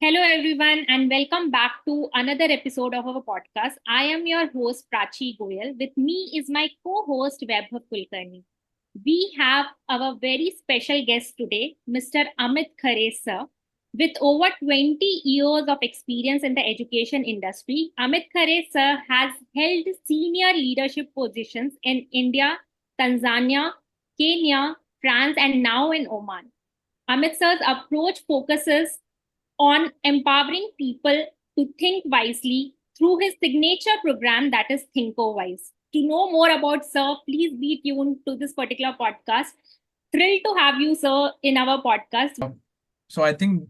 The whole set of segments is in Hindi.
Hello, everyone, and welcome back to another episode of our podcast. I am your host, Prachi Goyal. With me is my co host, Vaibhav Kulkarni. We have our very special guest today, Mr. Amit Khare sir. With over 20 years of experience in the education industry, Amit Khare sir has held senior leadership positions in India, Tanzania, Kenya, France, and now in Oman. Amit sir's approach focuses on empowering people to think wisely through his signature program that is ThinkoWise. To know more about Sir, please be tuned to this particular podcast. Thrilled to have you, Sir, in our podcast. So I think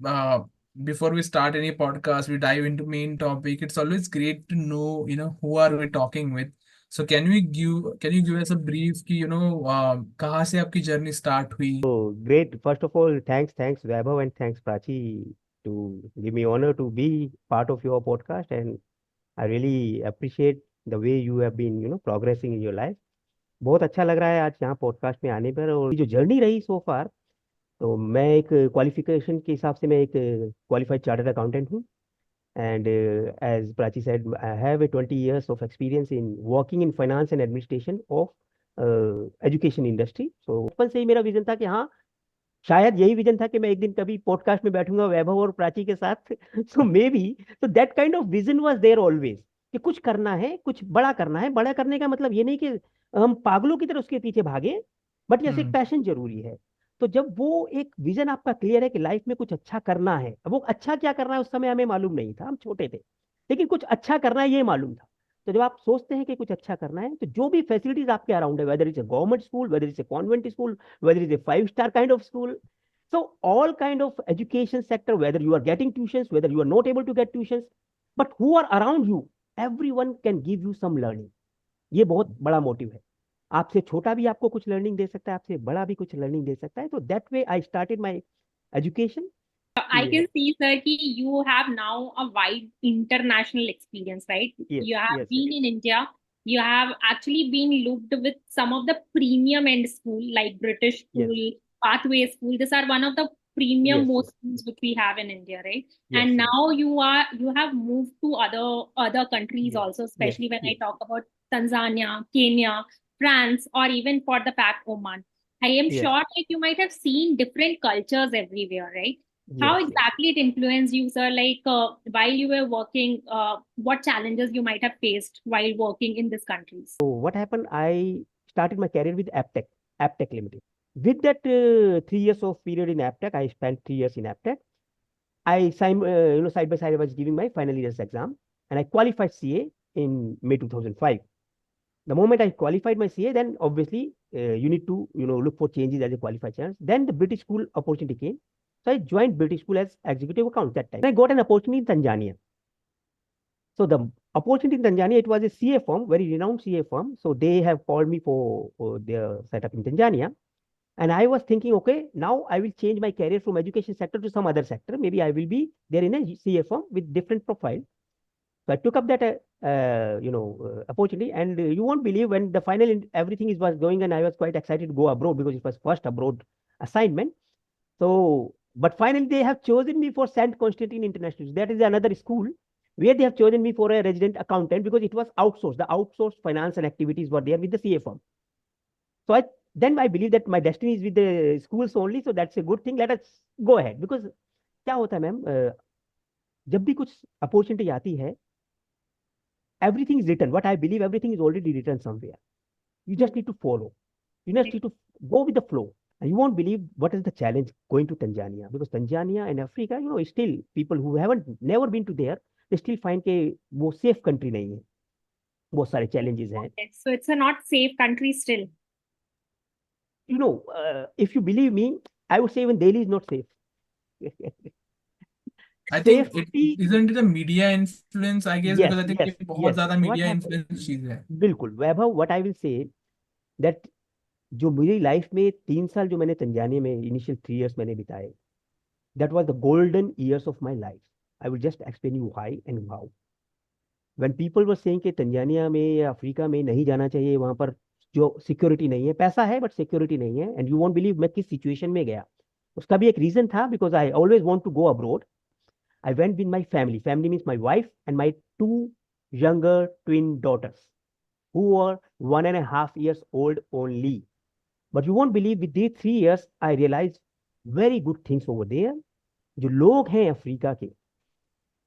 before we start any podcast, we dive into main topic. It's always great to know, who are we talking with. So can you give us a brief कि कहाँ से आपकी जर्नी स्टार्ट हुई? So great. First of all, thanks Vaibhav and thanks Prachi to give me honor to be part of your podcast, and I really appreciate the way you have been, progressing in your life. बहुत अच्छा लग रहा है आज यहाँ पॉडकास्ट में आने पर। और जो जर्नी रही सो फार, तो मैं एक क्वालिफिकेशन के हिसाब से मैं एक क्वालिफाइड चार्टर्ड अकाउंटेंट हूँ। And as Prachi said, I have a 20 years of experience in working in finance and administration of education industry. सो बचपन से ही मेरा विजन था कि हाँ, शायद यही विजन था कि मैं एक दिन कभी पॉडकास्ट में बैठूंगा वैभव और प्राची के साथ। सो मे बी, तो that kind of vision was there always कि कुछ करना है, कुछ बड़ा करना है। बड़ा करने का मतलब ये नहीं कि हम पागलों की तरह उसके पीछे भागे, बट जैसे एक पैशन जरूरी है। तो जब वो एक विजन आपका क्लियर है कि लाइफ में कुछ अच्छा करना है, अब वो अच्छा क्या करना है उस समय हमें मालूम नहीं था, हम छोटे थे, लेकिन कुछ अच्छा करना है ये मालूम था। तो जब आप सोचते हैं कि कुछ अच्छा करना है, तो जो भी फैसिलिटीज आपके अराउंड है, whether it's a government school, whether it's a convent school, whether it's a five-star kind of school. So all kind of education sector, whether you are getting tuitions, whether you are not able to get tuitions, but who are around you, everyone can give you some learning. ये बहुत बड़ा मोटिव है। आपसे छोटा भी आपको कुछ लर्निंग दे सकता है, आपसे बड़ा भी कुछ लर्निंग दे सकता है। तो that way I started my education. I can see, sir, ki you have now a wide international experience, right? Yes You have yes been in India. You have actually been looked with some of the premium end school like British yes school, Pathway school. These are one of the premium yes most yes schools which we have in India, right? Yes And yes now you have moved to other countries yes also, yes especially when I yes talk about Tanzania, Kenya, France, or even for the fact Oman. I am yes sure like you might have seen different cultures everywhere, right? How yes yes. exactly it influenced you, sir? Like while you were working, what challenges you might have faced while working in these countries? So what happened? I started my career with Aptech Limited. With that 3 years of period in Aptech, I spent 3 years in Aptech. Side by side, I was giving my final year's exam, and I qualified CA in May 2005. The moment I qualified my CA, then obviously you need to look for changes as a qualified chance. Then the British school opportunity came, so I joined British school as executive account that time. I got an opportunity in Tanzania. So the opportunity in Tanzania, it was a CA firm, very renowned CA firm. So they have called me for their setup in Tanzania. And I was thinking, okay, now I will change my career from education sector to some other sector. Maybe I will be there in a CA firm with different profile. So I took up that opportunity, and you won't believe when the final everything was going, and I was quite excited to go abroad because it was first abroad assignment. So, but finally they have chosen me for Saint Constantine International. That is another school where they have chosen me for a resident accountant because it was outsourced. The outsourced finance and activities were there with the CA firm. So I believe that my destiny is with the schools only. So that's a good thing. Let us go ahead because क्या होता है मैम, जब भी कुछ अपॉर्चुनिटी आती है, everything is written. What I believe, everything is already written somewhere. You just need to follow. You just need to go with the flow. And you won't believe what is the challenge going to Tanzania, because Tanzania and Africa, still people who haven't never been to there, they still find कि वो safe country नहीं है, बहुत सारे challenges हैं. Okay. So it's a not safe country still. If you believe me, I would say even Delhi is not safe. I think it Safety, isn't it a media influence, I guess, because yes, I think yes, ये बहुत yes. ज़्यादा What media happened? influence चीज है. बिल्कुल वैभव, what I will say that जो मेरी लाइफ में 3 साल जो मैंने तंजानिया में इनिशियल 3 years मैंने बिताए, that was the golden years of my life. I will just explain you why and how. When people were saying कि तंजानिया में या अफ्रीका में नहीं जाना चाहिए, वहां पर जो सिक्योरिटी नहीं है, पैसा है बट सिक्योरिटी नहीं है, एंड यू वोंट बिलीव मैं किस सिचुएशन में गया। उसका भी एक रीजन था, because I always want to go abroad. I went with my family. Family means my wife and my two younger twin daughters, who were 1.5 years old only. But you won't believe, with these 3 years, I realized very good things over there. जो लोग हैं अफ्रीका के,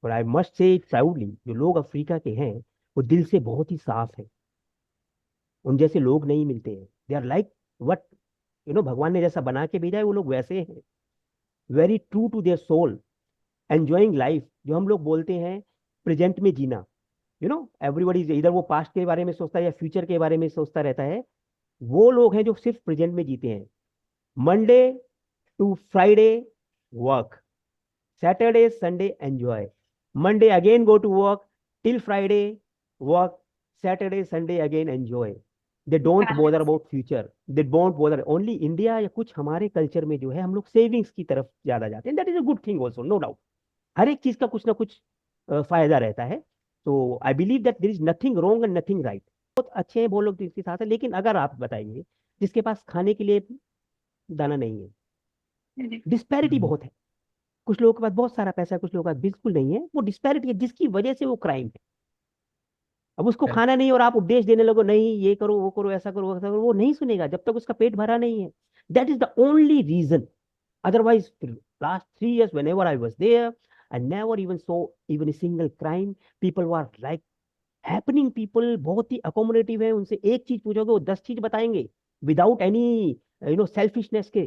और I must say it proudly, जो लोग अफ्रीका के हैं वो दिल से बहुत ही साफ है. उन जैसे लोग नहीं मिलते हैं. दे आर लाइक वट भगवान ने जैसा बना के भेजा है, वो लोग वैसे हैं. Very true to their soul, enjoying life. जो हम लोग बोलते हैं प्रेजेंट में जीना, एवरीबडी इधर वो पास्ट के बारे में सोचता है या फ्यूचर के बारे में सोचता रहता है. वो लोग हैं जो सिर्फ प्रेजेंट में जीते हैं. Monday to Friday work, Saturday Sunday enjoy, Monday again go to work, till Friday work, Saturday Sunday again enjoy. They don't bother about future, they don't bother. Only India या कुछ हमारे कल्चर में जो है, हम लोग सेविंग्स की तरफ ज्यादा जाते हैं. That is a good thing also, no doubt. हर एक चीज का कुछ ना कुछ फायदा रहता है. तो I believe that there is nothing wrong and nothing right. बहुत अच्छे हैं वो लोग जिसके साथ है, लेकिन अगर आप बताइए जिसके पास खाने के लिए दाना नहीं है, डिस्पैरिटी बहुत है. कुछ लोगों के पास बहुत सारा पैसा है, कुछ लोगों के पास बिल्कुल नहीं है. वो डिस्पैरिटी है जिसकी वजह से वो क्राइम है. अब उसको Correct. खाना नहीं और आप उपदेश देने लगो, नहीं ये करो वो करो ऐसा करो वैसा करो, वो नहीं सुनेगा जब तक उसका पेट भरा नहीं है. That is the only reason. Otherwise, last 3 years, whenever I was there, I never even saw even a single crime. People were like happening people, बहुत ही accommodative है. उनसे एक चीज पूछोगे वो 10 चीज बताएंगे without any selfishness के.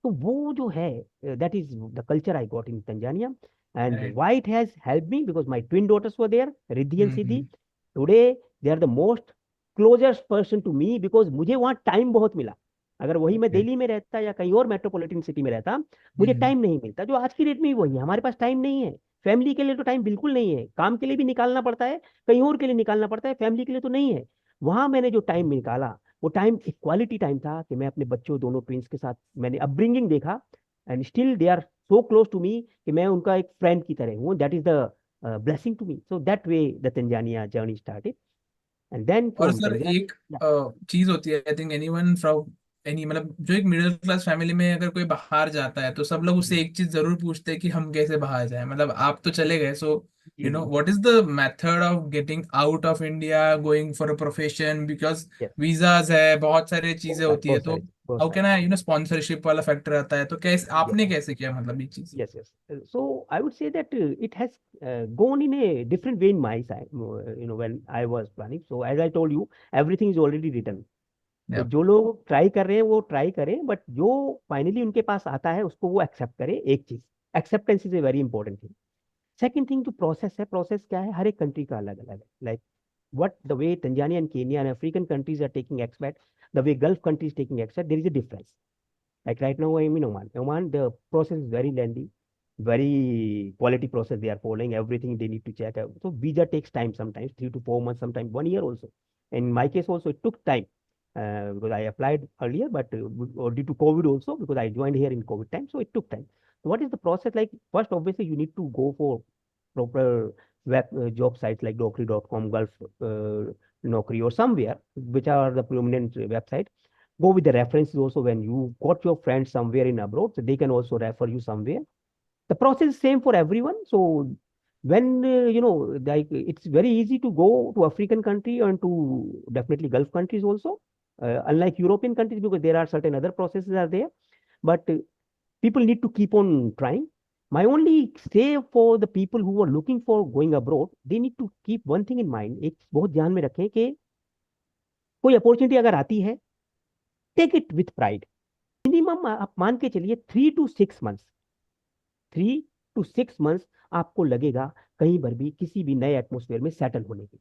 तो वो जो है, that is the culture I got in Tanzania, and Right. why it has helped me, because my twin daughters were there, Riddhi and Siddhi. Mhm. Today they are the most closest person to me, because मुझे वहाँ टाइम बहुत मिला. अगर वही मैं Okay. दिल्ली में रहता या कहीं और मेट्रोपॉलिटन सिटी में रहता, मुझे Mhm. टाइम नहीं मिलता. जो आज की डेट में वही है, हमारे पास टाइम नहीं है. फैमिली के लिए तो टाइम बिल्कुल नहीं है. काम के लिए भी निकालना पड़ता है, कहीं और के लिए निकालना पड़ता है, फैमिली के लिए तो नहीं है. वहां मैंने जो टाइम निकाला, वो टाइम एक क्वालिटी टाइम था कि मैं अपने बच्चों दोनों ट्विंस के साथ मैंने अपब्रिंगिंग देखा, and still they are so close to me कि मैं उनका एक फ्रेंड की तरह हूँ. That is the blessing to me. So that way the Tanzania journey started, and then और फ्रॉम सर एक तंजानिया. चीज होती है, I think anyone from any, मतलब जो एक मिडिल क्लास फैमिली में अगर कोई बाहर जाता है तो सब लोग उससे एक चीज जरूर पूछते हैं कि हम कैसे बाहर जाएं. मतलब आप तो चले गए, सो जी जी. What is the method of getting out of India, going for a profession, because yes, visas है, बहुत सारी चीजें होती है. बहुत तो सारे बहुत हाउ सारे. कैन आई स्पॉन्सरशिप वाला फैक्टर आता है, तो कैसे आपने कैसे किया, मतलब ये चीज. Yes, yes. So I would say that it has gone in a different way in my side, when I was planning. So as I told you, everything is already written. तो या जो लोग ट्राई कर रहे हैं वो ट्राई करें, बट जो फाइनली उनके पास आता है उसको वो एक्सेप्ट करें. एक चीज, acceptance is a very important thing. Second thing, जो प्रोसेस है, प्रोसेस क्या है, हर एक कंट्री का अलग अलग है. Like what the way Tanzania and Kenya and African countries are taking expat, the way Gulf countries taking expat, there is a difference. Like right now, I'm in Oman. Oman, the process is very lengthy, very quality process they are following. Everything they need to check out. So visa takes time sometimes, 3 to 4 months, sometimes 1 year also. In my case also, it took time because I applied earlier, but due to COVID also, because I joined here in COVID time, so it took time. So what is the process like? First, obviously, you need to go for proper web job sites like Naukri.com, Gulf Naukri, or somewhere, which are the prominent website. Go with the references also. When you got your friends somewhere in abroad, so they can also refer you somewhere. The process is same for everyone. So when like it's very easy to go to African country and to definitely Gulf countries also, unlike European countries, because there are certain other processes are there. But people need to keep on trying. My only say for the people who are looking for going abroad, they need to keep one thing in mind. एक बहुत ध्यान में रखें कि कोई अपॉर्चुनिटी अगर आती है, take it with pride. Minimum आप मान के चलिए 3 to 6 months, 3 to 6 months आपको लगेगा कहीं पर भी किसी भी नए एटमोसफेयर में सेटल होने की.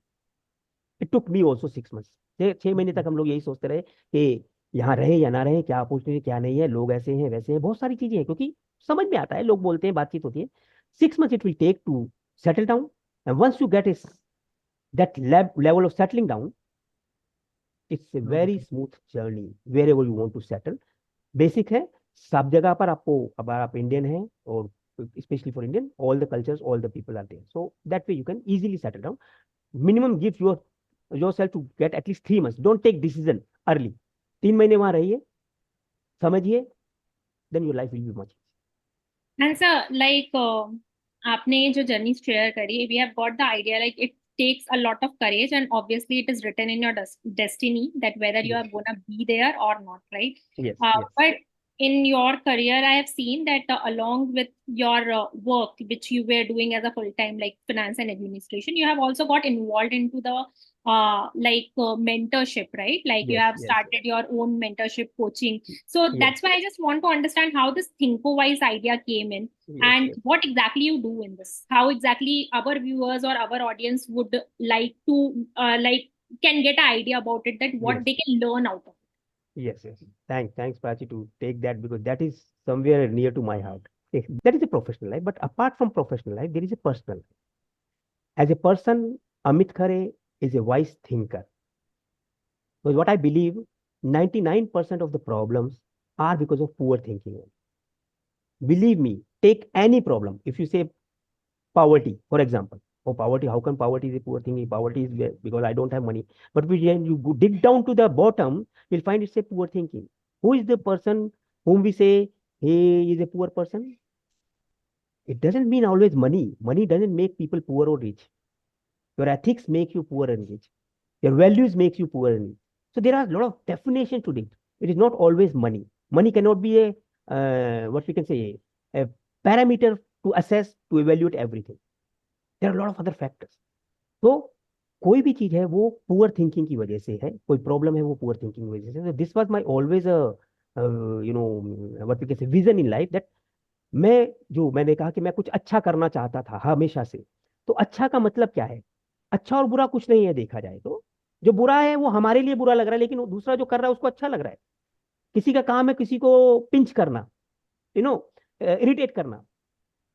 It took me also 6 months. 6 महीने तक हम लोग यही सोचते रहे कि यहाँ रहे या ना रहे, क्या अपॉर्चुनिटी क्या नहीं है, लोग ऐसे हैं वैसे हैं, बहुत सारी चीजें हैं, क्योंकि समझ में आता है, लोग बोलते हैं, बातचीत होती है. 6 months it will take to settle down, and once you get that level of settling down, it's a very smooth journey wherever you want to settle. Basic है, सब जगह पर आपको, अगर आप इंडियन हैं, और specially for Indian, all the cultures, all the people are there, so that way you can easily settle down. Minimum give yourself to get at least 3 months. Don't take decision early. 3 महीने वहां रहिए, समझिए, then your life will be much. And sir, like आपने जो जर्नी शेयर करी, we have got the idea like it takes a lot of courage, and obviously it is written in your destiny that whether you Yes, are gonna be there or not, right? yes, yes, But in your career, I have seen that along with your work, which you were doing as a full time, like finance and administration, you have also got involved into the mentorship, right? Like you yes, have yes, started your own mentorship coaching. So yes, that's why I just want to understand how this ThinkoWise idea came in yes, and yes. what exactly you do in this. How exactly our viewers or our audience would like to can get an idea about it, that what Yes. they can learn out of Yes, yes. Thanks, Prachi, to take that because that is somewhere near to my heart. That is a professional life, but apart from professional life, there is a personal life. As a person, Amit Khare is a wise thinker. Because what I believe, 99% of the problems are because of poor thinking. Believe me, take any problem. If you say poverty, for example, oh, poverty, how come poverty is a poor thing? Poverty is because I don't have money. But when you dig down to the bottom, you'll find it's a poor thinking. Who is the person whom we say he is a poor person? It doesn't mean always money. Money doesn't make people poor or rich. Your ethics make you poor and rich. Your values makes you poor and rich. So there are a lot of definitions to it. It is not always money. Money cannot be a what we can say a parameter to assess to evaluate everything. There are a lot of other factors. तो कोई भी चीज है वो पुअर थिंकिंग की वजह से है, कोई प्रॉब्लम है वो पुअर थिंकिंग की वजह से. This was my always you know what we can say vision in life that मैंने कहा कि मैं कुछ अच्छा करना चाहता था हमेशा से. तो अच्छा का मतलब क्या है? अच्छा और बुरा कुछ नहीं है देखा जाए तो. जो बुरा है वो हमारे लिए बुरा लग रहा है, लेकिन वो दूसरा जो कर रहा है उसको अच्छा लग रहा है. किसी का काम है किसी को पिंच करना, यू नो, इरिटेट करना.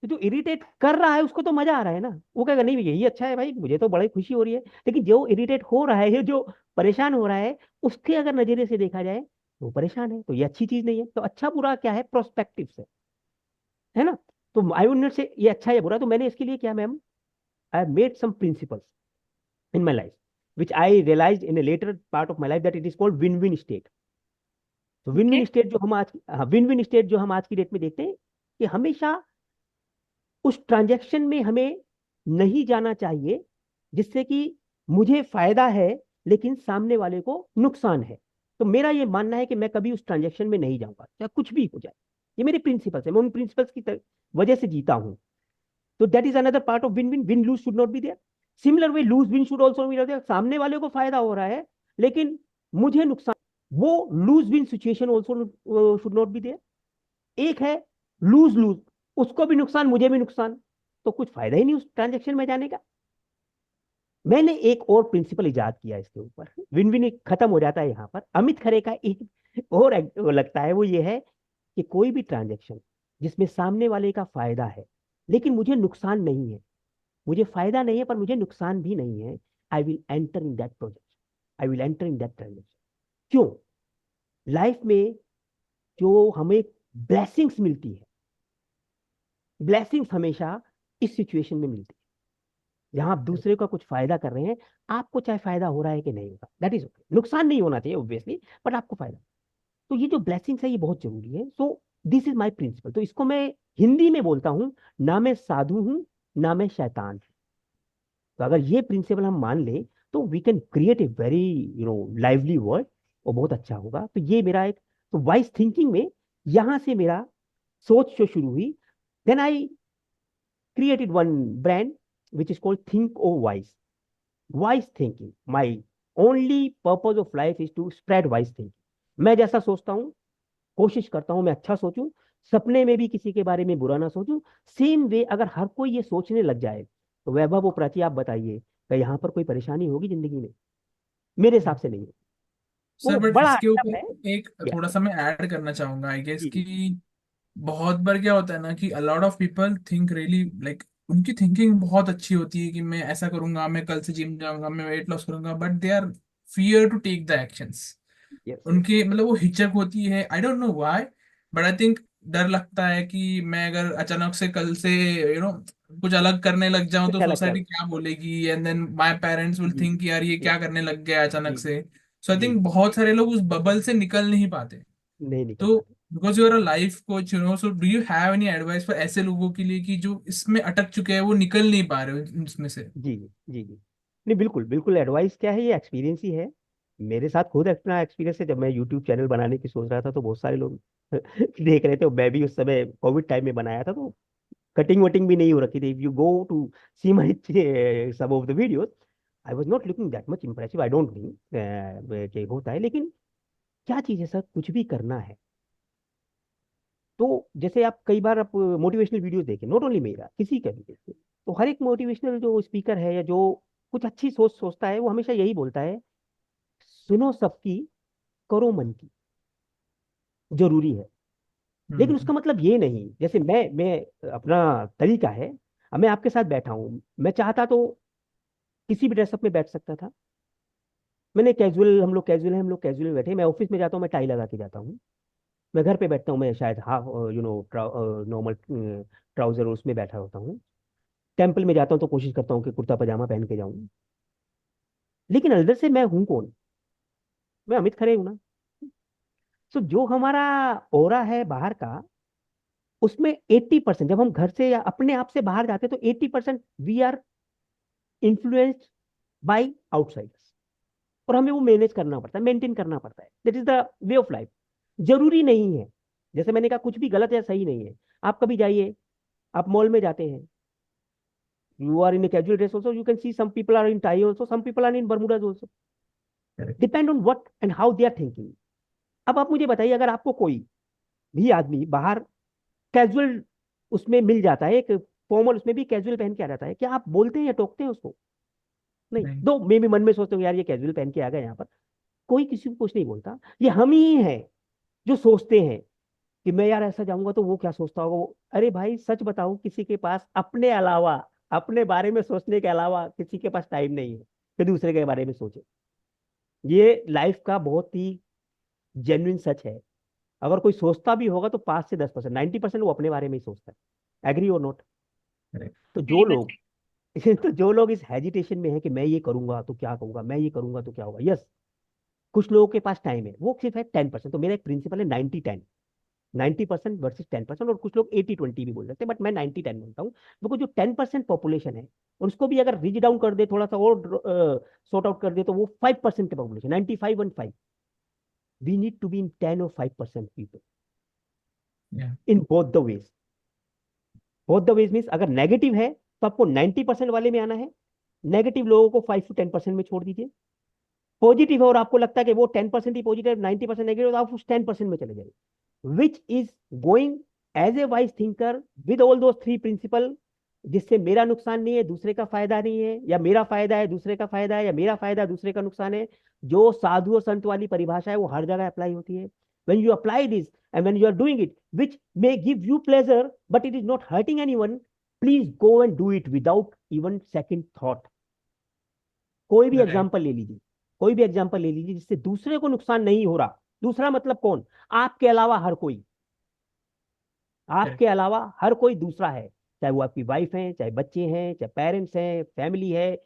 तो जो इरिटेट कर रहा है उसको तो मजा आ रहा है ना, वो कहेगा नहीं यही अच्छा है भाई, मुझे तो बड़ी खुशी हो रही है. लेकिन जो इरिटेट हो रहा है, ये जो परेशान हो रहा है, उसके अगर नजरिए से देखा जाए तो वो परेशान है, तो ये अच्छी चीज नहीं है. तो अच्छा बुरा क्या है? प्रोस्पेक्टिव से है ना. तो आई वुड नॉट से ये अच्छा या बुरा. तो मैंने इसके लिए क्या ma'am, I have made some principles in my life, which I realized in a later part of my life that it is called win-win state. तो विन विन it. स्टेट जो हम आज, हाँ, विन विन स्टेट जो हम आज की डेट में देखते हैं कि हमेशा उस ट्रांजैक्शन में हमें नहीं जाना चाहिए जिससे कि मुझे फायदा है लेकिन सामने वाले को नुकसान है. तो मेरा ये मानना है कि मैं कभी उस ट्रांजैक्शन में नहीं जाऊंगा चाहे कुछ भी हो जाए. ये मेरे प्रिंसिपल्स है, मैं उन प्रिंसिपल्स की वजह से जीता हूं. तो that is another part of win win. Win lose should not be there. Similar way lose win should also be there. सामने वाले को फायदा हो रहा है लेकिन मुझे नुकसान, वो lose win situation also should not be there. एक है लूज लूज, उसको भी नुकसान मुझे भी नुकसान, तो कुछ फायदा ही नहीं उस ट्रांजेक्शन में जाने का. मैंने एक और प्रिंसिपल इजाद किया इसके ऊपर. विन विन खत्म हो जाता है यहाँ पर. अमित खरे का एक और वो लगता है, वो ये है कि कोई भी ट्रांजेक्शन जिसमें सामने वाले का फायदा है लेकिन मुझे नुकसान नहीं है, मुझे फायदा नहीं है पर मुझे नुकसान भी नहीं है, I will enter in that project, I will enter in that transaction. क्यों? लाइफ में जो हमें ब्लेसिंग्स मिलती है, ब्लेसिंग्स हमेशा इस सिचुएशन में मिलती है जहां आप दूसरे का कुछ फायदा कर रहे हैं. आपको चाहे फायदा हो रहा है कि नहीं होगा, दैट इज ओके. नुकसान नहीं होना चाहिए ऑब्वियसली, बट आपको फायदा. तो ये जो ब्लेसिंग्स है ये बहुत जरूरी है. So this is my principle. तो इसको मैं हिंदी में बोलता हूं, ना मैं साधु हूं ना मैं शैतान. तो अगर ये प्रिंसिपल हम मान लें तो we can create a very lively world, और बहुत अच्छा होगा. तो ये मेरा एक, तो वाइज थिंकिंग में यहां से मेरा सोच जो शुरू हुई. Then I created one brand which is called ThinkOWise. Wise thinking. My only purpose of life is to spread wise thinking. मैं जैसा सोचता हूँ कोशिश करता हूँ मैं अच्छा सोचूं, सपने में भी किसी के बारे में बुरा ना सोचूं. सेम वे अगर हर कोई ये सोचने लग जाए तो वैभव और प्राची आप बताइए क्या यहाँ पर कोई परेशानी होगी जिंदगी में? मेरे हिसाब से नहीं. सर वो बट बड़ा इसके टफ है. ऊपर एक या थोड़ा सा मैं ऐड करना चाहूंगा आई गेस जी जी कि बहुत बार क्या होता है ना कि a lot of people think really like उनकी थिंकिंग बहुत अच्छी होती है कि मैं ऐसा करूंगा, मैं कल से जिम जाऊंगा, मैं वेट लॉस करूंगा, but they are fear to take the actions. Yes yes उनके मतलब वो हिचक होती है, I don't know why, but I think डर लगता है कि मैं अगर अचानक से कल से कुछ अलग करने लग जाऊं तो कुछ अलग कर. सोसाइटी क्या बोलेगी, and then my parents will जी थिंक यार ये जी क्या करने लग गया अचानक जी से. सो आई जी थिंक बहुत सारे लोग उस बबल से निकल नहीं पाते. नहीं निकल तो पाते. Because you are a life coach, so do you have any advice for ऐसे लोगों के लिए कि जो इसमें अटक चुके हैं, वो निकल नहीं पा रहे हो इसमें से? जी जी जी जी। नहीं, बिल्कुल बिल्कुल, एडवाइस क्या है, ये एक्सपीरियंस ही है। मेरे साथ खुद अपना एक्सपीरियंस है। जब मैं यूट्यूब चैनल बनाने की सोच रहा था तो बहुत सारे लोग देख रहे थे। मैं भी उस समय कोविड टाइम में बनाया था, तो कटिंग वटिंग भी नहीं हो रखी थी। If you go to see my some of the videos, I was not looking that much impressive. I don't think कि होता है, लेकिन क्या चीज़ है सर, कुछ भी करना है तो जैसे आप कई बार आप मोटिवेशनल वीडियोस देखें, नॉट ओनली मेरा, किसी का भी देखें, तो हर एक मोटिवेशनल जो स्पीकर है या जो कुछ अच्छी सोच सोचता है, वो हमेशा यही बोलता है, सुनो सबकी, करो मन की, जरूरी है। लेकिन हम्म। उसका मतलब ये नहीं, जैसे मैं अपना तरीका है। अब मैं आपके साथ बैठा हूँ, मैं चाहता तो किसी भी ड्रेसअप में बैठ सकता था। मैंने कैजुअल, हम लोग कैजुअल हैं, हम लोग कैजुअल में बैठे। मैं ऑफिस में जाता हूँ, मैं टाई लगा के जाता हूँ। मैं घर पे बैठता हूँ, मैं शायद हाफ नॉर्मल ट्राउजर उसमें बैठा होता हूँ। टेम्पल में जाता हूँ तो कोशिश करता हूँ कि कुर्ता पजामा पहन के जाऊं। लेकिन अंदर से मैं हूं कौन? मैं अमित खरे हूं ना। सो जो हमारा ओरा है बाहर का, उसमें 80%, जब हम घर से या अपने आप से बाहर जाते हैं तो 80% we are influenced by outsiders. और हमें वो मैनेज करना पड़ता है, मेंटेन करना पड़ता है। That is the way of life. जरूरी नहीं है, जैसे मैंने कहा, कुछ भी गलत या सही नहीं है। आप कभी जाइए, आप मॉल में जाते हैं, you are in a casual dress also, you can see some people are in tie also, some people are in Bermudas also. Correct. Depend on what and how they are thinking. अब आप मुझे बताइए, अगर आपको कोई भी आदमी बाहर कैजुअल उसमें मिल जाता है, एक फॉर्मल उसमें भी कैजुअल पहन के आ जाता है, क्या आप बोलते हैं या टोकते हैं उसको? नहीं। नहीं। दो मैं भी मन में सोचता हूँ, यार ये कैजुअल पहन के आ गया यहाँ पर, कोई किसी को कुछ नहीं बोलता। ये हम ही हैं जो सोचते हैं कि मैं यार ऐसा जाऊंगा तो वो क्या सोचता होगा वो। अरे भाई, सच बताऊं, किसी के पास अपने अलावा, अपने बारे में सोचने के अलावा किसी के पास टाइम नहीं है कि दूसरे के बारे में सोचे। ये लाइफ का बहुत ही जेन्युइन सच है। अगर कोई सोचता भी होगा तो 5 से 10%, 90% वो अपने बारे में ही सोचता है। एग्री और नोट? Correct. तो जो Very much. लोग तो जो लोग इस हेजिटेशन में है कि मैं ये करूंगा तो क्या कहूंगा, मैं ये करूंगा तो क्या होगा, यस, कुछ लोगों के पास टाइम है, वो सिर्फ है 10%। तो मेरा एक प्रिंसिपल है 90-10, 90% वर्सेस 10%। और कुछ लोग 80-20 भी बोल सकते हैं, बट मैं 90-10 बोलता हूँ। बिकॉज जो 10% पॉपुलेशन है, और उसको भी अगर रिज डाउन कर दे, थोड़ा सा और सॉर्ट आउट कर दे, तो वो 5% के population, 95-5। We need to be in 10 और 5% people Yeah. In both the ways. Both the ways means अगर नेगेटिव है तो आपको 90% वाले में आना है, नेगेटिव लोगों को 5 to 10% में छोड़ दीजिए। पॉजिटिव है और आपको लगता है कि वो 10% ही पॉजिटिव, 90% नेगेटिव, तो आप उस 10% में चले जाइए, which is going as a wise thinker with all दो थ्री प्रिंसिपल, जिससे मेरा नुकसान नहीं है, दूसरे का फायदा नहीं है, या मेरा फायदा है दूसरे का फायदा है, या मेरा फायदा दूसरे का नुकसान है। जो साधु और संत वाली परिभाषा है वो हर जगह अप्लाई होती है। when you apply this and when you are doing it which may give you pleasure but it is not hurting anyone, please go and do it without even second thought। कोई भी Right. एग्जांपल ले लीजिए, कोई भी एग्जांपल ले लीजिए जिससे दूसरे को नुकसान नहीं हो रहा। दूसरा मतलब कौन? आपके अलावा हर कोई, Correct. आपके अलावा हर कोई दूसरा है। चाहे वो आपकी वाइफ है, चाहे बच्चे हैं, चाहे पेरेंट्स हैं, फैमिली है,